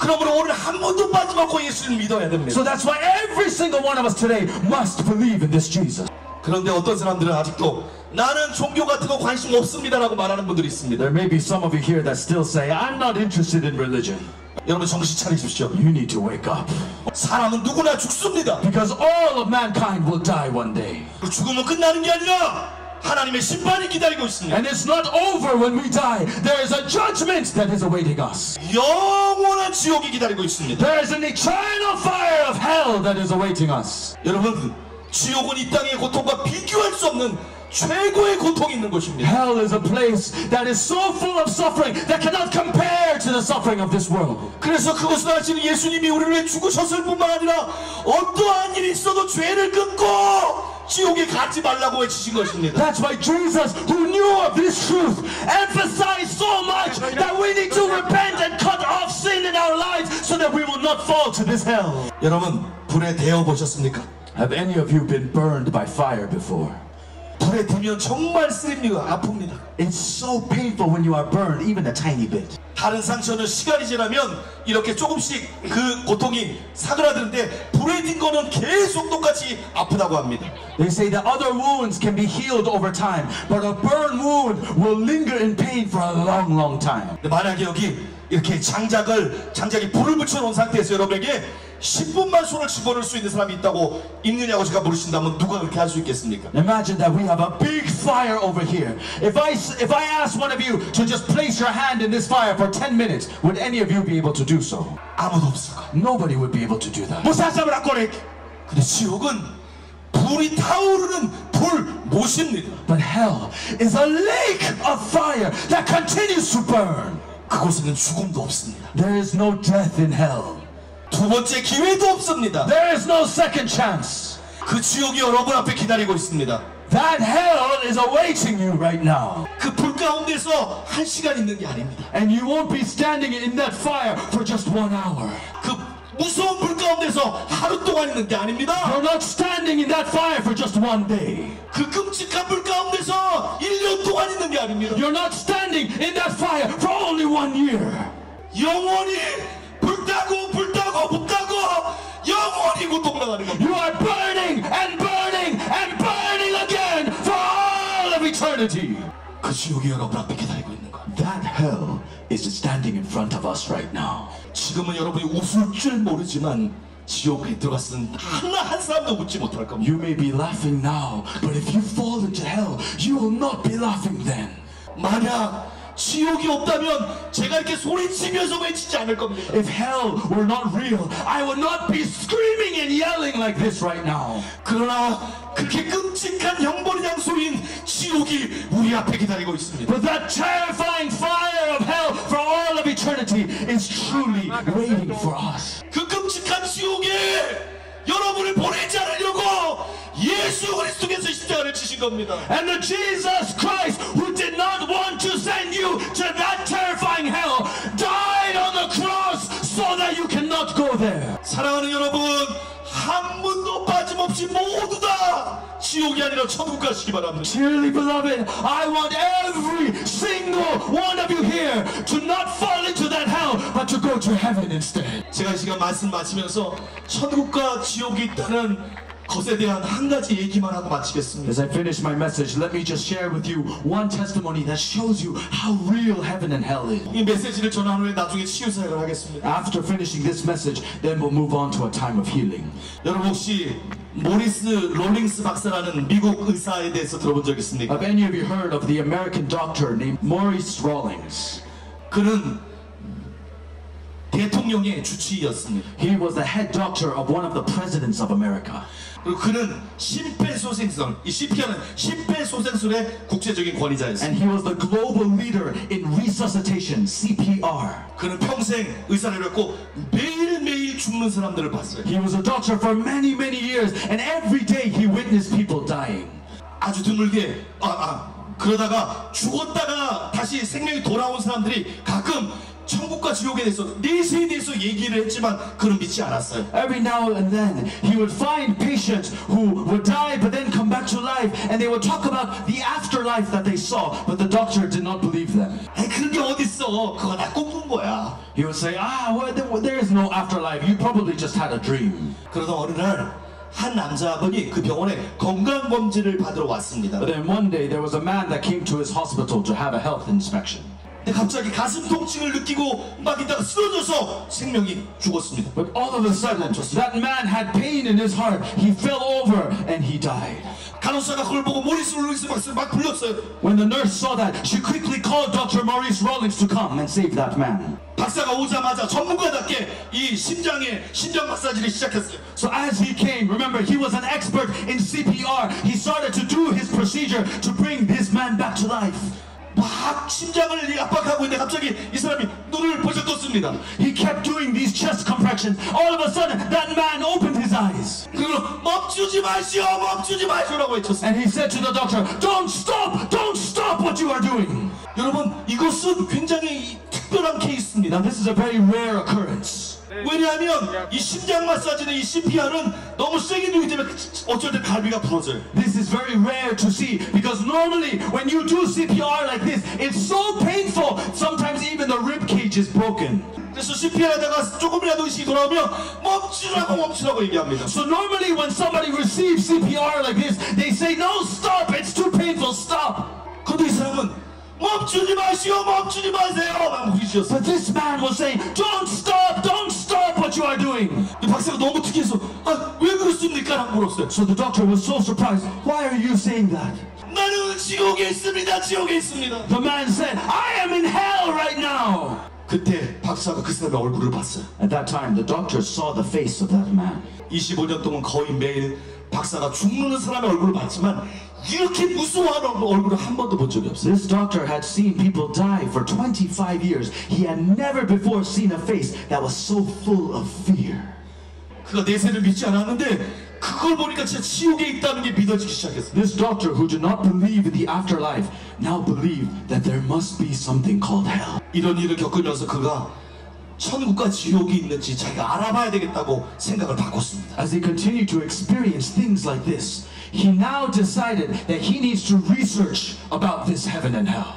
그러므로 오늘 한 번도 빠짐없고 예수님을 믿어야 됩니다. So that's why every single one of us today must believe in this Jesus. 그런데 어떤 사람들은 아직도 나는 종교 같은 거 관심 없습니다라고 말하는 분들이 있습니다. There may be some of you here that still say, I'm not interested in religion. 여러분 정신 차리십시오. You need to wake up. 사람은 누구나 죽습니다. Because all of mankind will die one day. 죽음은 끝나는 게 아니라 하나님의 심판이 기다리고 있습니다. And it's not over when we die. There is a judgment that is awaiting us. 영원한 지옥이 기다리고 있습니다. There is an eternal fire of hell that is awaiting us. 여러분 지옥은 이 땅의 고통과 비교할 수 없는 최고의 고통이 있는 곳입니다. Hell is a place that is so full of suffering that cannot compare to the suffering of this world. 그래서 그것을 아시는 예수님이 우리를 위해 죽으셨을 뿐만 아니라 어떠한 일이 있어도 죄를 끊고 지옥에 가지 말라고 외치신 것입니다. That's why Jesus, who knew of this truth, emphasized so much that we need to repent and cut off sin in our lives so that we will not fall to this hell. 여러분, 불에 데워 보셨습니까? Have any of you been burned by fire before? 불에 데면 정말 쓰립니다. 아픕니다. It's so painful when you are burned, even a tiny bit. 다른 상처는 시간이 지나면 이렇게 조금씩 그 고통이 사그라드는데 불에 딘 거는 계속 똑같이 아프다고 합니다. They say that other wounds can be healed over time, but a burn wound will linger in pain for a long, long time. 만약에 여기 이렇게 장작에 불을 붙여놓은 상태에서 여러분에게 10분만 손을 집어넣을 수 있는 사람이 있다고 있느냐고 제가 물으신다면 누가 그렇게 할 수 있겠습니까? Imagine that we have a big fire over here. If I ask one of you to just place your hand in this fire for 10 minutes, would any of you be able to do so? 아무도 없을 거예요. Nobody would be able to do that. 근데 지옥은 불이 타오르는 불못입니다. But hell is a lake of fire that continues to burn. 그곳에는 죽음도 없습니다. There is no death in hell. 두 번째 기회도 없습니다. There is no second chance. 그 지옥이 여러분 앞에 기다리고 있습니다. That hell is awaiting you right now. 그 불 가운데서 1시간 있는 게 아닙니다. And you won't be standing in that fire for just 1 hour. 그 무서운 불 가운데서 하루 동안 있는 게 아닙니다. You're not standing in that fire for just 1 day. 그 끔찍한 불 가운데서 1년 동안 있는 게 아닙니다. You're not standing in that fire for only 1 year. 영원히 불타고 영원히 고통당하는 겁니다. You are burning and burning and burning again for all of eternity. 그 지옥이 여러분 앞에 기다리고 있는 것. That hell is standing in front of us right now. 지금은 여러분이 웃을 줄 모르지만 지옥에 들어갔으면 한 사람도 웃지 못할 겁니다. You may be laughing now, but if you fall into hell, you will not be laughing then. 만약 지옥이 없다면 제가 이렇게 소리치면서 외치지 않을 겁니다. If hell were not real, I would not be screaming and yelling like this right now. 그러나 그렇게 끔찍한 형벌의 장소인 지옥이 우리 앞에 기다리고 있습니다. But that terrifying fire of hell for all of eternity is truly waiting for us. 그 끔찍한 지옥에 여러분을 보내지 않으려고 예수 그리스도께서 십자가를 치신 겁니다. And the Jesus Christ, who did not want to send you to that terrifying hell, died on the cross so that you cannot go there. 사랑하는 여러분, 한 분도 빠짐없이 모두 다 지옥이 아니라 천국 가시기 바랍니다. Dearly beloved, I want every single one of you here to not fall into that hell, but to go to heaven instead. 제가 이 시간 말씀 마치면서 천국과 지옥이 있다는 것에 대한 한 가지 얘기만 하고 마치겠습니다. As I finish my message, let me just share with you one testimony that shows you how real heaven and hell is. 이 메시지를 전한 후에 나중에 치유 사역을 하겠습니다. After finishing this message, then we'll move on to a time of healing. 여러분 혹시 모리스 롤링스 박사라는 미국 의사에 대해서 들어본 적 있습니까? Have any of you heard of the American doctor named Maurice Rawlings? 그는 대통령의 주치의였습니다. He was the head doctor of one of the presidents of America. 그리고 그는 심폐소생술, 이 CPR은 심폐소생술의 국제적인 권위자였습니다. And he was the global leader in resuscitation, CPR. 그는 평생 의사를 했고 매일매일 죽는 사람들을 봤어요. He was a doctor for many, many years, and every day he witnessed people dying. 아주 드물게 그러다가 죽었다가 다시 생명이 돌아온 사람들이 가끔 천국과 지옥에 대해서 내세에 대해서 얘기를 했지만 그는 믿지 않았어요. Every now and then he would find patients who would die but then come back to life, and they would talk about the afterlife that they saw, but the doctor did not believe them. 그런 게 어딨어? 그거 다 꿈꾼 거야. He would say, well, there is no afterlife. You probably just had a dream. 그러다 어느 날 한 남자분이 그 병원에 건강검진을 받으러 왔습니다. But then one day there was a man that came to his hospital to have a health inspection. 갑자기 가슴 통증을 느끼고 막 있다가 쓰러져서 생명이 죽었습니다. But all of a sudden, that man had pain in his heart. He fell over and he died. 간호사가 그걸 보고 모리스 롤링스 박사를 막 불렀어요. When the nurse saw that, she quickly called Dr. Maurice Rawlings to come and save that man. 박사가 오자마자 전문가답게 이 심장 마사지를 시작했어요. So as he came, remember he was an expert in CPR. He started to do his procedure. procedure to bring this man back to life. 막 심장을 압박하고 있는데 갑자기 이 사람이 눈을 벌쩍 떴습니다. He kept doing these chest compressions. All of a sudden, that man opened his eyes. 그리고 멈추지 마시오, 멈추지 마시오라고 외쳤어요. And he said to the doctor, don't stop what you are doing. 여러분, 이것은 굉장히 특별한 케이스입니다. Now this is a very rare occurrence. 왜냐하면 이 심장 마사지는 이 CPR은 너무 세게 누기 때문에 어쩔 때 갈비가 부러져요. This is very rare to see because normally when you do CPR like this, it's so painful. Sometimes even the rib cage is broken. 그래서 CPR 하다가 조금이라도 의식이 돌아오면 멈추라고 얘기합니다. So normally when somebody receives CPR like this, they say, no, stop, it's too painful, stop. 그런데 이 사람은 멈추지 마시오, 멈추지 마세요 막 부르짖었어요. But this man was saying, don't stop what you are doing. 이 박사가 너무 특이해서 왜 그렇습니까? 라고 물었어요. So the doctor was so surprised. Why are you saying that? 나는 지옥에 있습니다. 지옥에 있습니다. The man said, I am in hell right now. 그때 박사가 그 사람의 얼굴을 봤어요. At that time, the doctor saw the face of that man. 25년 동안 거의 매일 박사가 죽는 사람의 얼굴을 봤지만 이렇게 무서워하는 얼굴을 한 번도 본 적이 없어요. This doctor had seen people die for 25 years. He had never before seen a face that was so full of fear. 그가 내세를 믿지 않았는데 그걸 보니까 진짜 지옥에 있다는 게 믿어지기 시작했어요. This doctor who did not believe in the afterlife now believed that there must be something called hell. 이런 일을 겪으면서 그가 천국과 지옥이 있는지 자기가 알아봐야 되겠다고 생각을 바꿨습니다. As he continued to experience things like this, he now decided that he needs to research about this heaven and hell.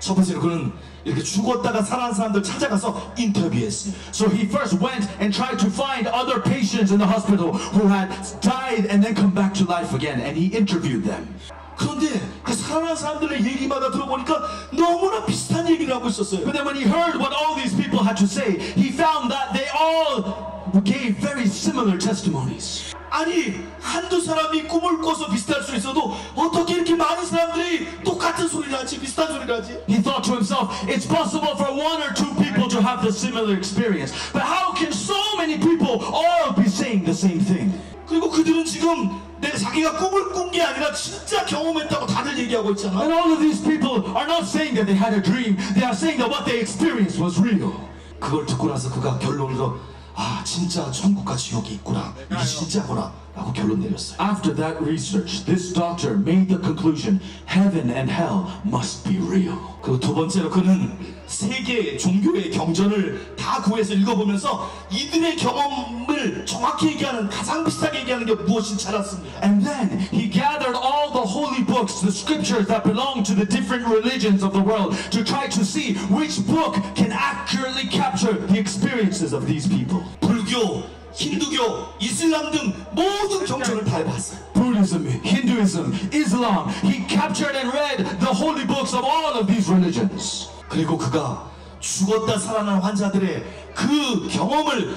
첫 번째로 그는 이렇게 죽었다가 살아난 사람들 찾아가서 인터뷰했어요. So he first went and tried to find other patients in the hospital who had died and then come back to life again, and he interviewed them. 그런데 그 살아난 사람들의 얘기마다 들어보니까 너무나 비슷한 얘기를 하고 있었어요. But then when he heard what all these people had to say, he found that they all gave very similar testimonies. 아니 한두 사람이 꿈을 꿔서 비슷할 수 있어도 어떻게 이렇게 많은 사람들이 똑같은 소리를 하지, 비슷한 소리를 하지? He thought to himself, it's possible for one or two people to have the similar experience, but how can so many people all be saying the same thing? 그리고 그들은 지금 자기가 꿈을 꾼 게 아니라 진짜 경험했다고 다들 얘기하고 있잖아. And all of these people are not saying that they had a dream. They are saying that what they experienced was real. 그걸 듣고 나서 그가 결론으로 진짜 천국과 지옥이 있구나. 이게 진짜구나. 라고 결론 내렸어요. After that research, this doctor made the conclusion, heaven and hell must be real. 그리고 두 번째로 그는 세계 종교의 경전을 다 구해서 읽어보면서 이들의 경험을 정확히 얘기하는, 가장 비슷하게 얘기하는 게 무엇인지 알았습니다. And then he gathered all the holy books, the scriptures that belong to the different religions of the world, to try to see which book can accurately capture the experiences of these people. 불교, 힌두교, 이슬람 등 모든 경전을 다 해봤어요. Buddhism, Hinduism, Islam. He captured and read the holy books of all of these religions. 그리고 그가 죽었다 살아난 환자들의 그 경험을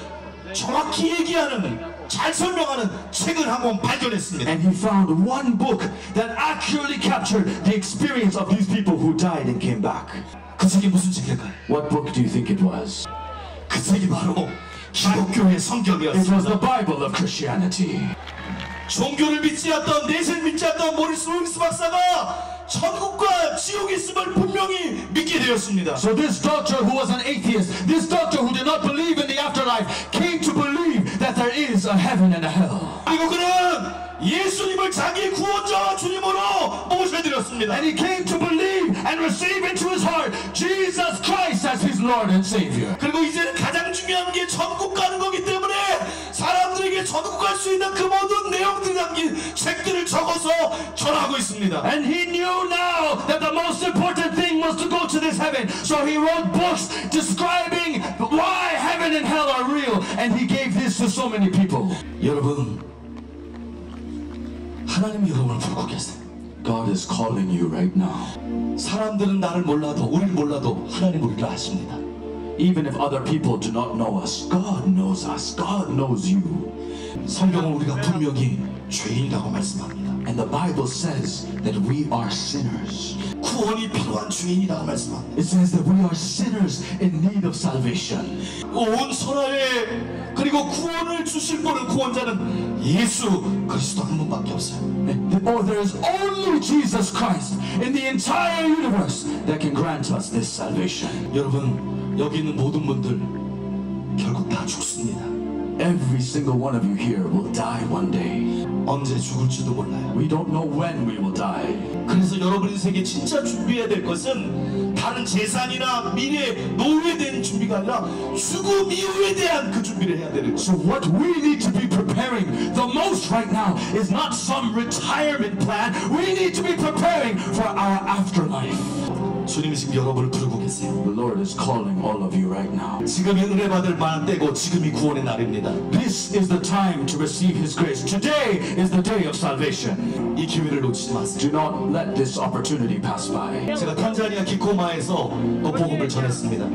정확히 얘기하는, 잘 설명하는 책을 한 권 발견했습니다. And he found one book that accurately captured the experience of these people who died and came back. 그 책이 무슨 책일까요? What book do you think it was? 그 책이 바로 기독교의 It was 성경이었습니다. the Bible of Christianity. 종교를 믿지 않던, 내세를 믿지 않던 모리스 루이스 박사가 천국과 지옥이 있음을 분명히 믿게 되었습니다. So this doctor who was an atheist, this doctor who did not believe in the afterlife, came to believe that there is a heaven and a hell. 그리고 그는 예수님을 자기의 구원자와 주님으로 모셔드렸습니다. And he came to believe and receive into his heart Jesus Christ as his Lord and Savior. 그리고 이제는 가장 중요한 게 천국 가는 거기 때문에 사람들에게 천국 갈 수 있는 그 모든 내용들이 담긴 책들을 적어서 전하고 있습니다. And he knew now that the most important thing was to go to this heaven. So he wrote books describing why heaven and hell are real. And he gave this to so many people. 여러분, 하나님이 여러분을 부르고 계세요. God is calling you right now. 사람들은 나를 몰라도, 우리를 몰라도 하나님 우리를 아십니다. Even if other people do not know us, God knows us. God knows you. 성경은 우리가 분명히 죄인이라고 말씀합니다. And the Bible says that we are sinners. 구원이 필요한 죄인이라고 말씀합니다. It says that we are sinners in need of salvation. 온 천하에 그리고 구원을 주실 분은, 구원자는 예수 그리스도 한 분밖에 없어요. Oh, there is only Jesus Christ in the entire universe that can grant us this salvation. 여러분 여기 있는 모든 분들 결국 다 죽습니다. Every single one of you here will die one day. 언제 죽을지도 몰라요. We don't know when we will die. 그래서 여러분 인생에 진짜 준비해야 될 것은 다른 재산이나 미래, 노후에 대한 준비가 아니라 죽음 이후에 대한 그 준비를 해야 되는 거예요. So what we need to be preparing the most right now is not some retirement plan. We need to be preparing for our afterlife. 주님이 지금 여러분을 부르고 계세요. The Lord is calling all of you right now. 지금이 은혜 받을 만한 때고 지금이 구원의 날입니다. This is the time to receive His grace. Today is the day of salvation. 이 기회를 놓치지 마세요. Do not let this opportunity pass by. 제가 탄자니아 기코마에서 또 복음을 전했습니다.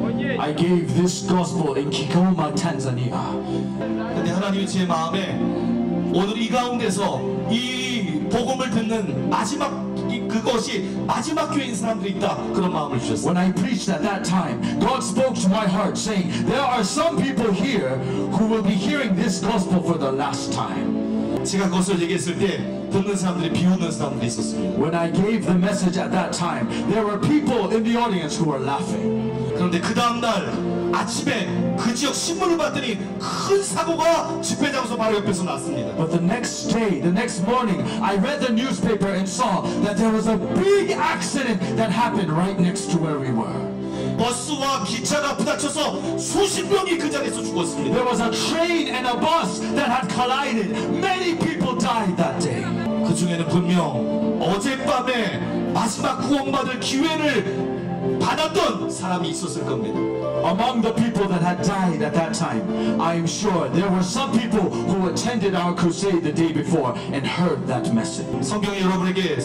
I gave this gospel in Kigoma, Tanzania. 근데 하나님이 제 마음에 오늘 이 가운데서 이 복음을 듣는 그것이 마지막 교회인 사람들이 있다, 그런 마음을 주셨어요. When I preached at that time, God spoke to my heart saying, there are some people here who will be hearing this gospel for the last time. 제가 그것을 얘기했을 때 듣는 사람들이 비웃는 사람들이 있었습니다. When I gave the message at that time, there were people in the audience who were laughing. 그런데 그 다음날 아침에 그 지역 신문을 봤더니 큰 사고가 집회 장소 바로 옆에서 났습니다. But the next day, the next morning, I read the newspaper and saw that there was a big accident that happened right next to where we were. 버스와 기차가 부딪혀서 수십 명이 그 자리에서 죽었습니다. There was a train and a bus that had collided. Many people died that day. 그 중에는 분명 어젯밤에 마지막 구원받을 기회를 받았던 사람이 있었을 겁니다. Among the people that had died at that time, I am sure there were some people who attended our crusade the day before and heard that message. 성경은 여러분에게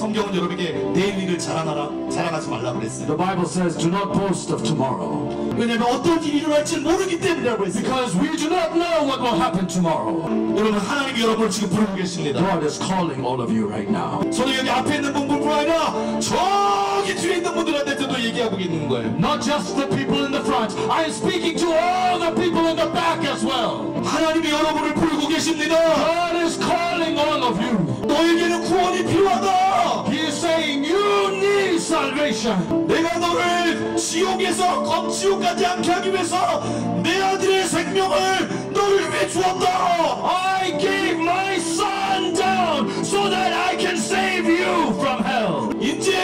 내일 일을 자랑하지 말라 그랬어요. The Bible says, do not boast of tomorrow. 왜냐하면 어떤 일이 일어날지 모르기 때문이라고 했어요. Because we do not know what will happen tomorrow. 여러분, 하나님이 여러분을 지금 부르고 계십니다. God is calling all of you right now. 저는 여기 앞에 있는 분뿐만 아니라 저기 뒤에 있는 분들한테도 얘기하고 있는 거예요. Not just the people in the front. I am speaking to all the people in the back as well. 하나님이 여러분을 부르고 계십니다. God is calling all of you. 너에게는 구원이 필요하다. He is saying you need salvation. 내가 너를 지옥에서 검지옥까지 않게 하기 위해서 내 아들의 생명을 너를 위해 주었다. I gave my son down so that I can save you from hell. 이제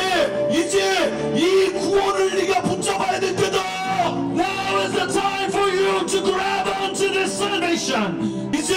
이 구원을 네가 붙잡아야 될 때다. Now is the time for you to grab onto this salvation. 이제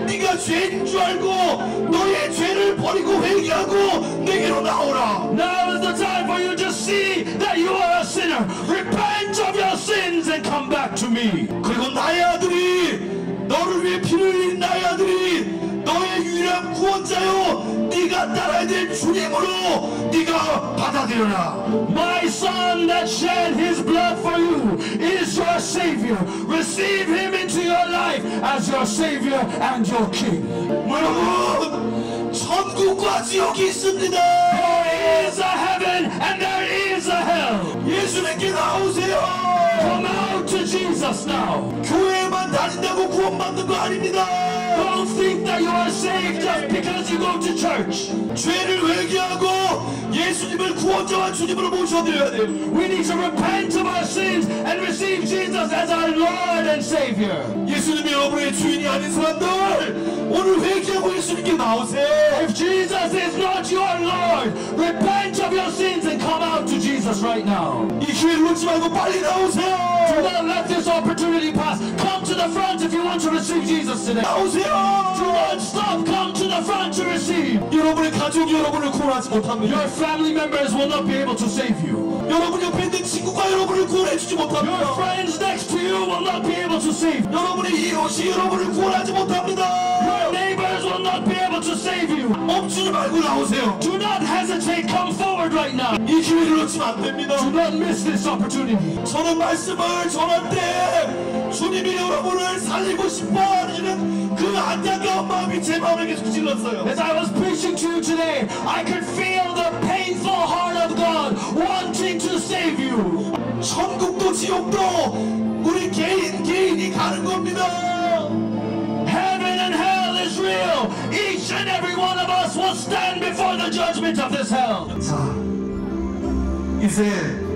네가 죄인 줄 알고 너의 죄를 버리고 회개하고 내게로 나오라. Now is the time for you to see that you are a sinner. Repent of your sins and come back to me. 그리고 나의 아들이 너를 위해 피를 흘린 나의 아들이 너의 유일한 구원자요 네가 따라야 될 주님으로 네가 받아들여라. My son that shed his blood for you is your savior. Receive him into your life as your savior and your king. 여러분, 천국과 지옥이 있습니다. There is a heaven and there is a hell. 예수님께 나오세요. Come out to Jesus now. 교회만 다닌다고 구원받는 거 아닙니다. Don't think that you are saved just because you go to church. 죄를 회개하고 예수님을 구원자와 주님으로 모셔드려야 돼요. We need to repent of our sins and receive Jesus as our Lord and Savior. 예수님이 여러분의 주인이 아닌 사람들, 오늘 회개하고 예수님께 나오세요. If Jesus is not your Lord, repent of your sins and come out to Jesus right now. 이 기회를 놓지 말고 빨리 나오세요. Do not let this opportunity pass. Come to the front if you want to receive Jesus today. 나오세요. Do not stop. Come to the front to receive. 여러분의 가족이 여러분을 구원하지 못합니다. Your family members will not be able to save you. 여러분 옆에 있는 친구가 여러분을 구원해주지 Your 못합니다. friends next to you will not be able to save you. 여러분의 이웃이 여러분을 구원하지 못합니다. Your neighbors will not be able to save you. 멈추지 말고 나오세요. Do not hesitate. Come forward right now. 이 기회를 놓치면 안 됩니다. Do not miss this opportunity. 저는 말씀을 전할 때 주님이 여러분을 살리고 싶어 하시는 그 안타까운 마음이 제 마음에 계속 찔렀어요. As I was preaching to you today, I could feel the painful heart of God wanting to save you. 천국도 지옥도 우리 개인이 가는 겁니다. Heaven and hell is real, and every one of us will stand before the judgment of this hell. 자, 이제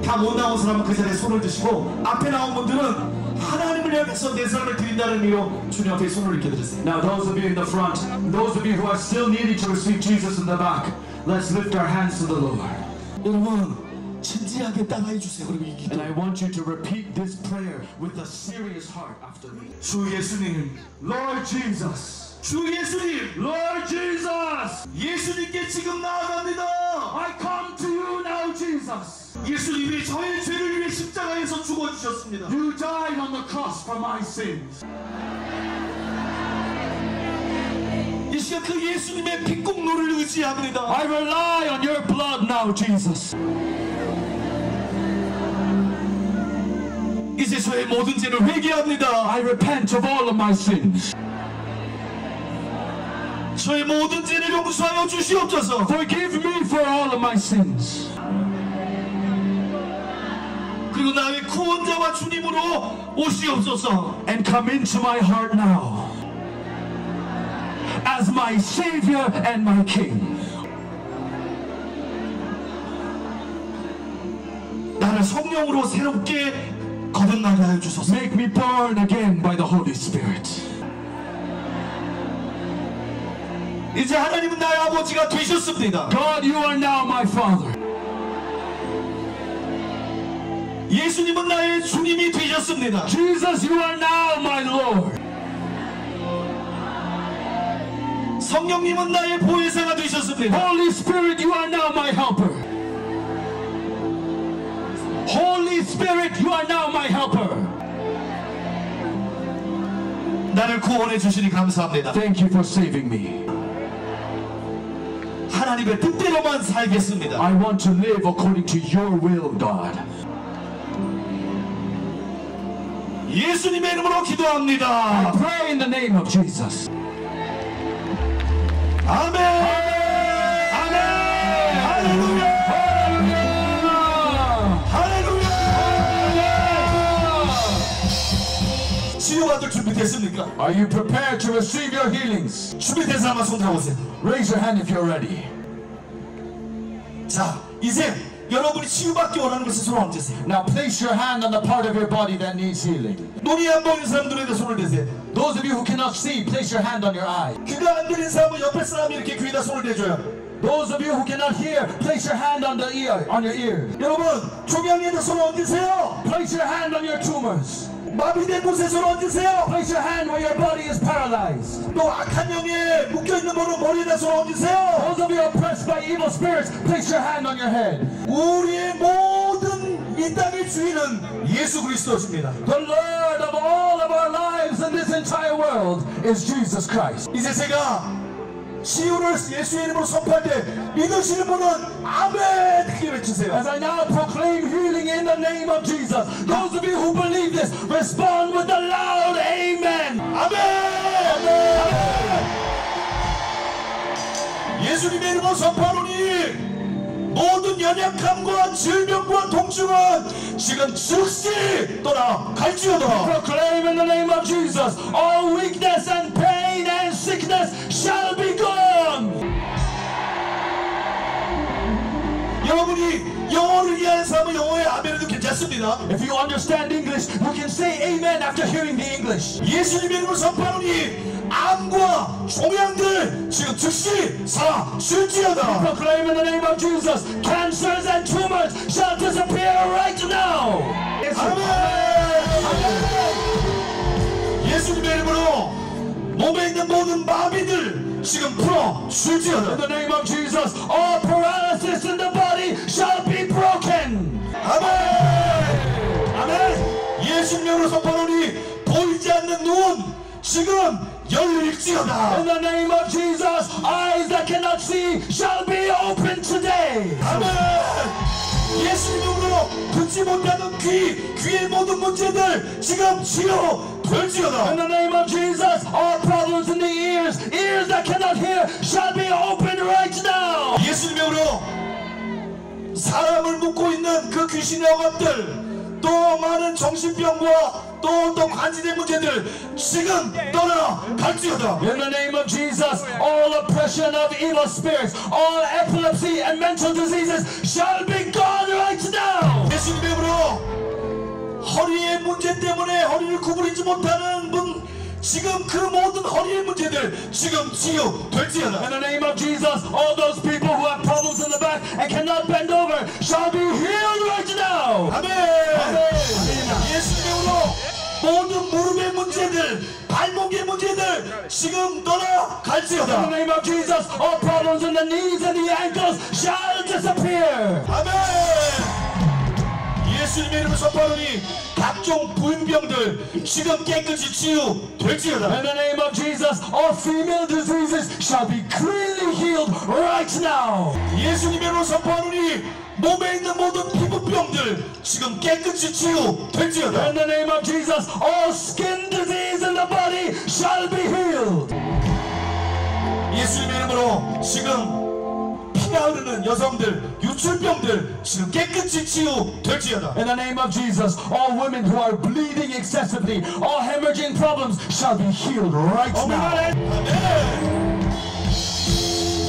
다 못 나온 사람은 그 자리에 손을 드시고 앞에 나온 분들은 하나님을 향해서 내 삶을 드린다는 의미로 주님 앞에 손을 이렇게 드렸어요. Now those of you in the front, those of you who are still needing to receive Jesus in the back, let's lift our hands to the Lord. 여러분 진지하게 따라해 주세요. 그리고 이 기도. And I want you to repeat this prayer with a serious heart after me. 주 예수님, Lord Jesus, 주 예수님, Lord Jesus, 예수님께 지금 나아갑니다. I come to you now, Jesus. 예수님이 저의 죄를 위해 십자가에서 죽어주셨습니다. You died on the cross for my sins. 이 시간 그 예수님의 핏공로를 의지합니다. I rely on your blood now, Jesus. 이제 저의 모든 죄를 회개합니다. I repent of all of my sins. 저의 모든 죄를 용서하여 주시옵소서. Forgive me for all of my sins. 그리고 나의 구원자와 주님으로 오시옵소서. And come into my heart now as my Savior and my King. 나를 성령으로 새롭게 거듭나게 하여 주소서. Make me born again by the Holy Spirit. 이제 하나님은 나의 아버지가 되셨습니다. God, you are now my Father. 예수님은 나의 주님이 되셨습니다. Jesus, you are now my Lord. 성령님은 나의 보혜사가 되셨습니다. Holy Spirit, you are now my helper. Holy Spirit, you are now my helper. 나를 구원해 주시니 감사합니다. Thank you for saving me. 하나님의 뜻대로만 살겠습니다. I want to live according to your will, God. 예수님의 이름으로 I 기도합니다. pray in the name of Jesus. 아멘. 아멘. 할렐루야. 할렐루야. 치유받을 준비됐습니까? Are you prepared to receive your healings? 준비된 사람만 손 들어보세요. Raise your hand if you're ready. 자, 이제 여러분이 치유받기 원하는 것에 손을 얹으세요. Now place your hand on the part of your body that needs healing. 눈이 안 보이는 사람들에게 손을 대세요. Those of you who cannot see, place your hand on your eye. 귀가 안 들리는 사람은 옆에 사람이 이렇게 귀에다 손을 대줘요. Those of you who cannot hear, place your hand on the ear, on your ear. 여러분, 종양에다 손을 얹으세요. Place your hand on your tumors. 마비된 곳에 손을 얹으세요. Place your hand where your body is paralyzed. 또 악한 영에 묶여있는 분은 머리에다 손을 얹으세요. Those of you oppressed by evil spirits, place your hand on your head. 우리의 모든 이 땅의 주인은 예수 그리스도십니다. The Lord of all of our lives in this entire world is Jesus Christ. 이제 제가 치유를 예수의 이름으로 선포할 때 믿으시는 분은 아멘 크게 외치세요. As I now proclaim healing in the name of Jesus, those of you who believe this, respond with a loud amen. 아멘. 예수님의 이름으로 선포하노니 모든 연약함과 질병과 통증은 지금 즉시 떠나 갈지어다. Proclaim in the name of Jesus, all weakness and pain and sickness shall be gone. 여러분이 영어를 이해하는 사람은 영어의 아멘도 괜찮습니다. If you understand English, you can say amen after hearing the English. 예수님의 이름으로 선포하노니 암과 종양들 지금 즉시 사라질지어다. Proclaim in the name of Jesus, cancers and tumors shall disappear right now. 아멘. 예수님의 이름으로 몸에 있는 모든 마비들 지금 풀어 In 줄지어다. the name of Jesus, all paralysis in the body shall be broken. 아멘. 아멘. 예수님으로 선포하노니 보이지 않는 눈 지금 열릴지어다. In the name of Jesus, eyes that cannot see shall be opened today. 아멘. 예수님으로 듣지 못하는 귀의 모든 문제들 지금 치유될지어다. In the name of Jesus, all problems in the ears that cannot hear shall be opened right now. 예수님으로 사람을 묶고 있는 그 귀신의 억압들 또 많은 정신병과 또 관절의 문제들 지금 떠나갈지어다. In the name of Jesus, all oppression of evil spirits, all epilepsy and mental diseases shall be gone right now. 예수님의 이름으로 허리의 문제 때문에 허리를 구부리지 못하는 분 지금 그 모든 허리의 문제들 지금 치유될지어다. In the name of Jesus, all those people who have problems in the back and cannot bend over shall be healed right now. 아멘. 아멘. 예수님의 이름으로 모든 무릎의 문제들, 발목의 문제들 지금 떠나갈지어다. In the name of Jesus, all problems in the knees and the ankles shall disappear. 아멘. 예수님의 이름을 선포하노니 각종 부인병들 지금 깨끗이 치유될지어다. In the name of Jesus, all female diseases shall be cleanly healed right now. 예수님의 이름을 선포하노니 몸에 있는 모든 피부병들 지금 깨끗이 치유될지어다. In the name of Jesus, all skin disease in the body shall be healed. 예수님의 이름으로 지금 피가 흐르는 여성들, 유출병들 지금 깨끗이 치유될지어다. In the name of Jesus, all women who are bleeding excessively, all hemorrhaging problems shall be healed right now. 아멘.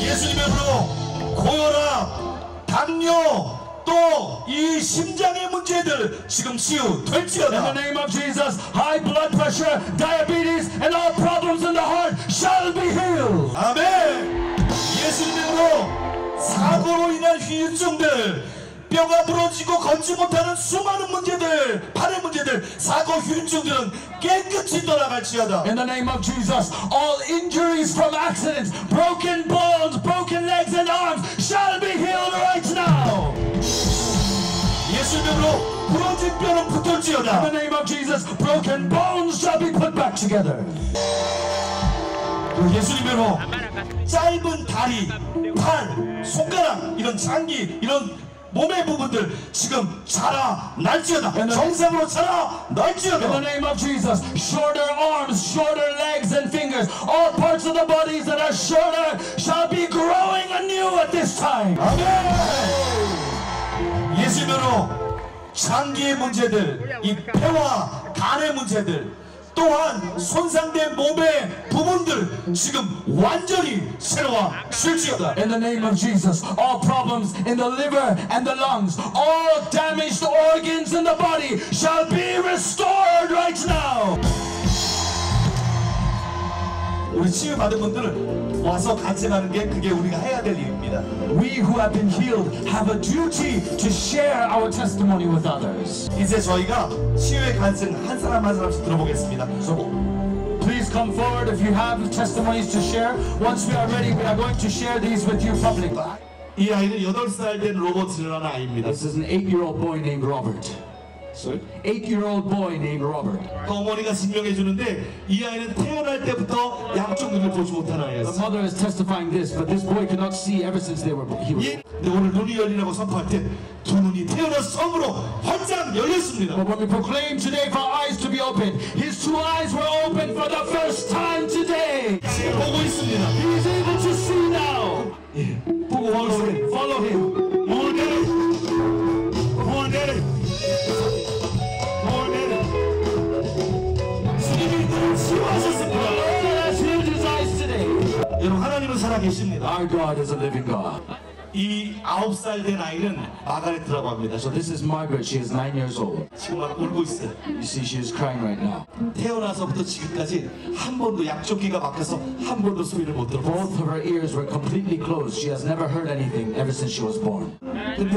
예수님의 이름으로 고혈압, 당뇨, 또 이 심장의 문제들 지금 In the 치유될지어다. name of Jesus, high blood pressure, diabetes, and all problems in the heart shall be healed. 아멘. 예수님의 이름으로 사고로 인한 후유증들, 뼈가 부러지고 걷지 못하는 수많은 문제들, 팔의 문제들, 사고 후유증들은 깨끗이 떠나갈지어다. In the name of Jesus, all injuries from accidents, broken bones, broken legs and arms shall be healed right now. 예수님의 이름으로 부러진 뼈는 In 붙을지어다. the name of Jesus, broken bones shall be put back together. 예수님의 이름으로 짧은 다리, 팔, 손가락, 이런 장기, 이런 몸의 부분들 지금 자라날지어다. 정상으로 In the 자라날지어다. name of Jesus, shorter arms, shorter legs and fingers, all parts of the bodies that are shorter shall be growing anew at this time. 아멘. 예수님으로 장기의 문제들, 이 폐와 간의 문제들, 또한 손상된 몸의 부분들 지금 완전히 새로워질지어다. In the name of Jesus, all problems in the liver and the lungs, all damaged organs in the body shall be restored right now. 우리 치유받은 분들은 와서 간증하는 게 그게 우리가 해야 될 일입니다. We who have been healed have a duty to share our testimony with others. 이제 저희가 치유의 간증 한 사람 한 사람씩 들어보겠습니다. Please come forward if you have testimonies to share. Once we are ready, we are going to share these with you publicly. 이 아이는 8살 된 로버트라는 아이입니다. This is an 8-year-old boy named Robert. 8-year-old boy named Robert. 어머니가 증명해 주는데 이 아이는 태어날 때부터 양쪽 눈을 보지 못한 The 아이였어요. mother is testifying this, but this boy could not see ever since he was born. 근데 오늘 눈이 열리라고 선포할 때 두 눈이 태어나서 처음으로 활짝 열렸습니다. But when we proclaim today for our eyes to be opened, his two eyes were opened for the first time today. 지금 보고 있습니다. He is able to see now. 보고 있습니다. Follow him. 주님이 그를 치유하셨습니다. The Lord has healed his eyes today. 여러분 하나님은 살아계십니다. Our God is a living God. 이 9살 된 아이는 마가레트라고 합니다. So this is Margaret. She is 9 years old. 지금 막 울고 있어요. You see, she is crying right now. 태어나서부터 지금까지 한 번도 양쪽 귀가 막혀서 한 번도 소리를 못 들어봤어요. Both of her ears were completely closed. She has never heard anything ever since she was born. 근데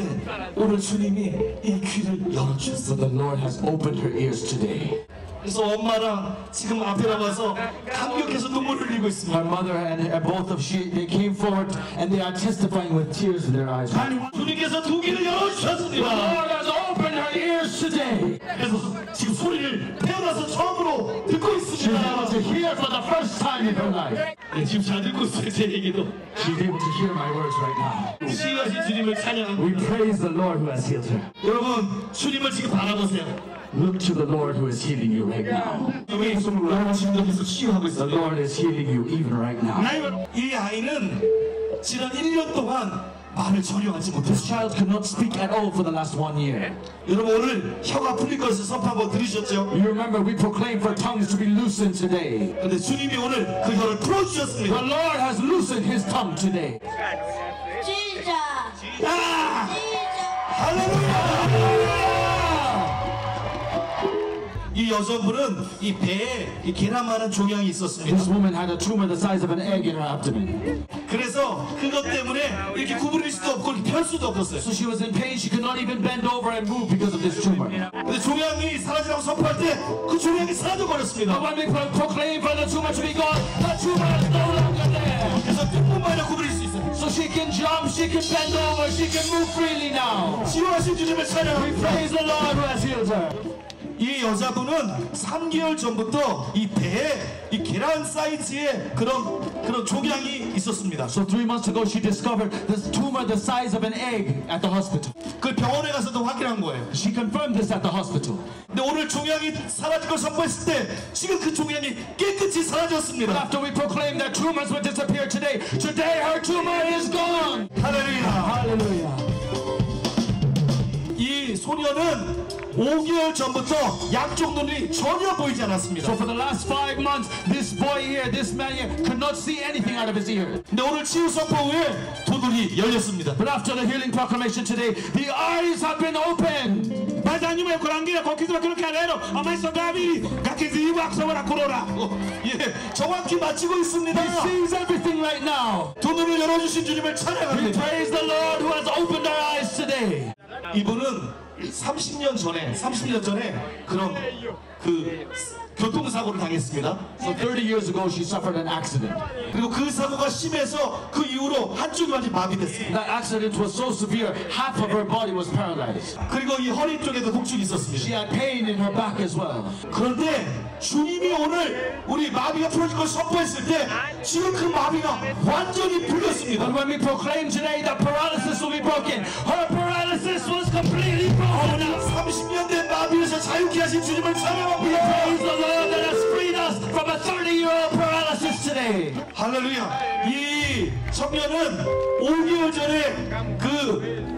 오늘 주님이 이 귀를 열어주셨어요. So the Lord has opened her ears today. 그래서 엄마랑 지금 앞에 나와서 감격해서 눈물 흘리고 있습니다. Her mother and both of they came forward and they are testifying with tears in their eyes. 주님께서 두 귀를 The 열어주셨습니다. Lord has opened her ears today. 그래서 지금 소리를 태어나서 처음으로 듣고 She's able 있습니다. to hear for the first time in her life. 네, 지금 잘 듣고 있어요. 제 얘기도. She's able to hear my words right now. 치유하신 주님을 We 찬양합니다. praise the Lord who has healed her. 여러분 주님을 지금 바라보세요. Look to the Lord who is healing you right now. 주님의 손으로 여러분 계속 치유하고 The 있습니다. Lord is healing you even right now. 이 아이는 지난 1년 동안 말을 전혀 하지 This 못했어요. child could not speak at all for the last 1 year. 여러분 오늘 혀가 풀릴 것을 선포 한번 들으셨죠? You remember we proclaim for tongues to be loosened today. 근데 주님이 오늘 그 혀를 The 풀어주셨습니다. Lord has loosened his tongue today. Jesus. 아! Jesus. 할렐루야! 이 여성분은 이 배에 이 계란만한 종양이 있었습니다. This woman had a tumor the size of an egg in her abdomen. 그래서 그것 때문에 이렇게 구부릴 수도 없고 이렇게 펼 수도 없었어요. So she was in pain. She could not even bend over and move because of this tumor. 근데 종양이 사라지라고 선포할 때 그 종양이 사라져 But 버렸습니다. when we proclaim for the tumor to be gone, the tumor is no longer there. 그래서 뜻뿐만 아니라 구부릴 수 있어요. So she can jump, she can bend over, she can move freely now. 치유하신 주님을 찬양합니다. Praise the Lord who has healed her. 이 여자분은 3개월 전부터 이 배에 이 계란 사이즈의 그런 종양이 있었습니다. So 3 months ago, she discovered this tumor the size of an egg at the hospital. 그 병원에 가서도 확인한 거예요. She confirmed this at the hospital. 근데 오늘 종양이 사라질 걸 선포했을 때 지금 그 종양이 깨끗이 But 사라졌습니다. after we proclaimed that tumors would disappear today her tumor is gone. 할렐루야. Hallelujah. 이 소녀는 5개월 전부터 양쪽 눈이 전혀 보이지 않았습니다. So for the last 5 months, this boy here, this man here, could not see anything out of his ear. 근데 오늘 치유 선포 후에 두 눈이 열렸습니다. But after the healing proclamation today, the eyes have been opened. Bazanyuma kurangira kwa kitu kiruka lero amaiso gabi gakiziwa kusobora kurora. 예, 정확히 맞히고 있습니다. He sees everything right now. 두 눈을 열어주신 주님을 We 찬양합니다. praise the Lord who has opened our eyes today. 이분은 30년 전에 그런 그 교통사고를 당했습니다. So 30 years ago, she suffered an accident. 그리고 그 사고가 심해서 그 이후로 한쪽이 완전히 마비됐습니다. That accident was so severe, half of her body was paralyzed. 그리고 이 허리 쪽에도 통증이 She 있었습니다. had pain in her back as well. 그런데 주님이 오늘 우리 마비가 풀어질 걸 선포했을 때 지금 그 마비가 완전히 풀렸습니다. But when we proclaim today that paralysis will be broken, her paralysis was completely broken up. 30년 된 마비에서 자유케 하신 주님을 We 찬양합니다. praise the Lord that has freed us from a 30-year-old paralysis today. 할렐루야. 이 청년은 5개월 전에 그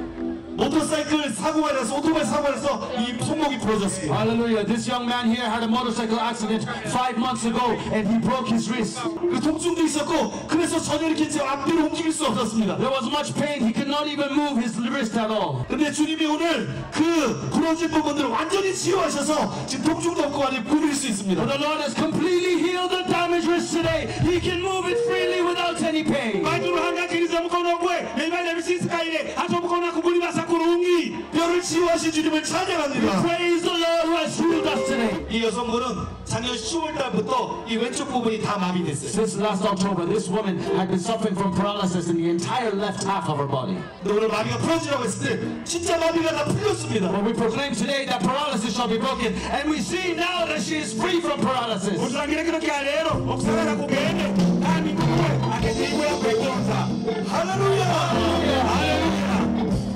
모터사이클 사고가 나서 오토바이 사고가 나서 이 손목이 부러졌습니다. Hallelujah. This young man here had a motorcycle accident 5 months ago and he broke his wrist. 그 통증도 있었고 그래서 전혀 이렇게 제 앞뒤로 움직일 수 없었습니다. There was much pain. He could not even move his wrist at all. 근데 주님이 오늘 그 부러진 부분들을 완전히 치유하셔서 지금 통증도 없고 완전히 구부릴 수 있습니다. But the Lord has completely healed the damaged wrist today. He can move it freely without any pain. Baituru hanga kiriza mukono gwe. Ema lebisi kaire. Hato mukono kuguli basa kurungi. 뼈를 치유하신 주님을 찬양합니다. Praise the Lord who has healed us today. 이 여성분은 작년 10월 달부터 이 왼쪽 부분이 다 마비됐어요. Since last October, this woman had been suffering from paralysis in the entire left half of her body. 근데 오늘 마비가 풀어지라고 했을 때 진짜 마비가 다 풀렸습니다. But we proclaim today that paralysis shall be broken, and we see now that she is free from paralysis. Usangira kiruka lero. Okusagala kugende. Ani kugwe. Aketiwe apekonza. 할렐루야. Hallelujah.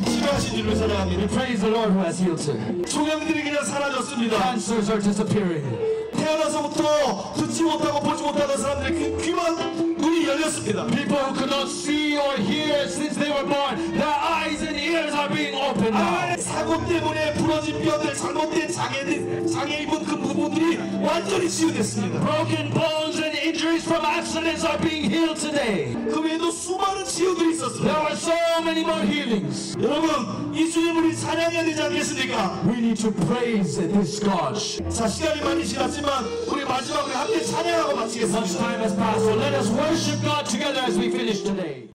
치유하신 주님을 찬양합니다. We praise the Lord who has healed her. 종양들이 그냥 사라졌습니다. Cancers are disappearing. 태어나서부터 듣지 못하고 보지 못하던 사람들의 그 귀만 눈이 열렸습니다. People who could not see or hear since they were born, their eyes and ears are being opened now. 사고 때문에 부러진 뼈들, 잘못된 장애 입은 그 부분들이 완전히 치유됐습니다. Broken bones and injuries from accidents are being healed today. 그 외에도 수많은 치유들이 There 있었습니다. were so many more healings. 여러분, 이 주님을 우리 찬양해야 되지 않겠습니까? We need to praise this God. 자, 시간이 많이 지났지만 우리 마지막으로 함께 찬양하고 Much 마치겠습니다. time has passed, so let us worship God together as we finish today.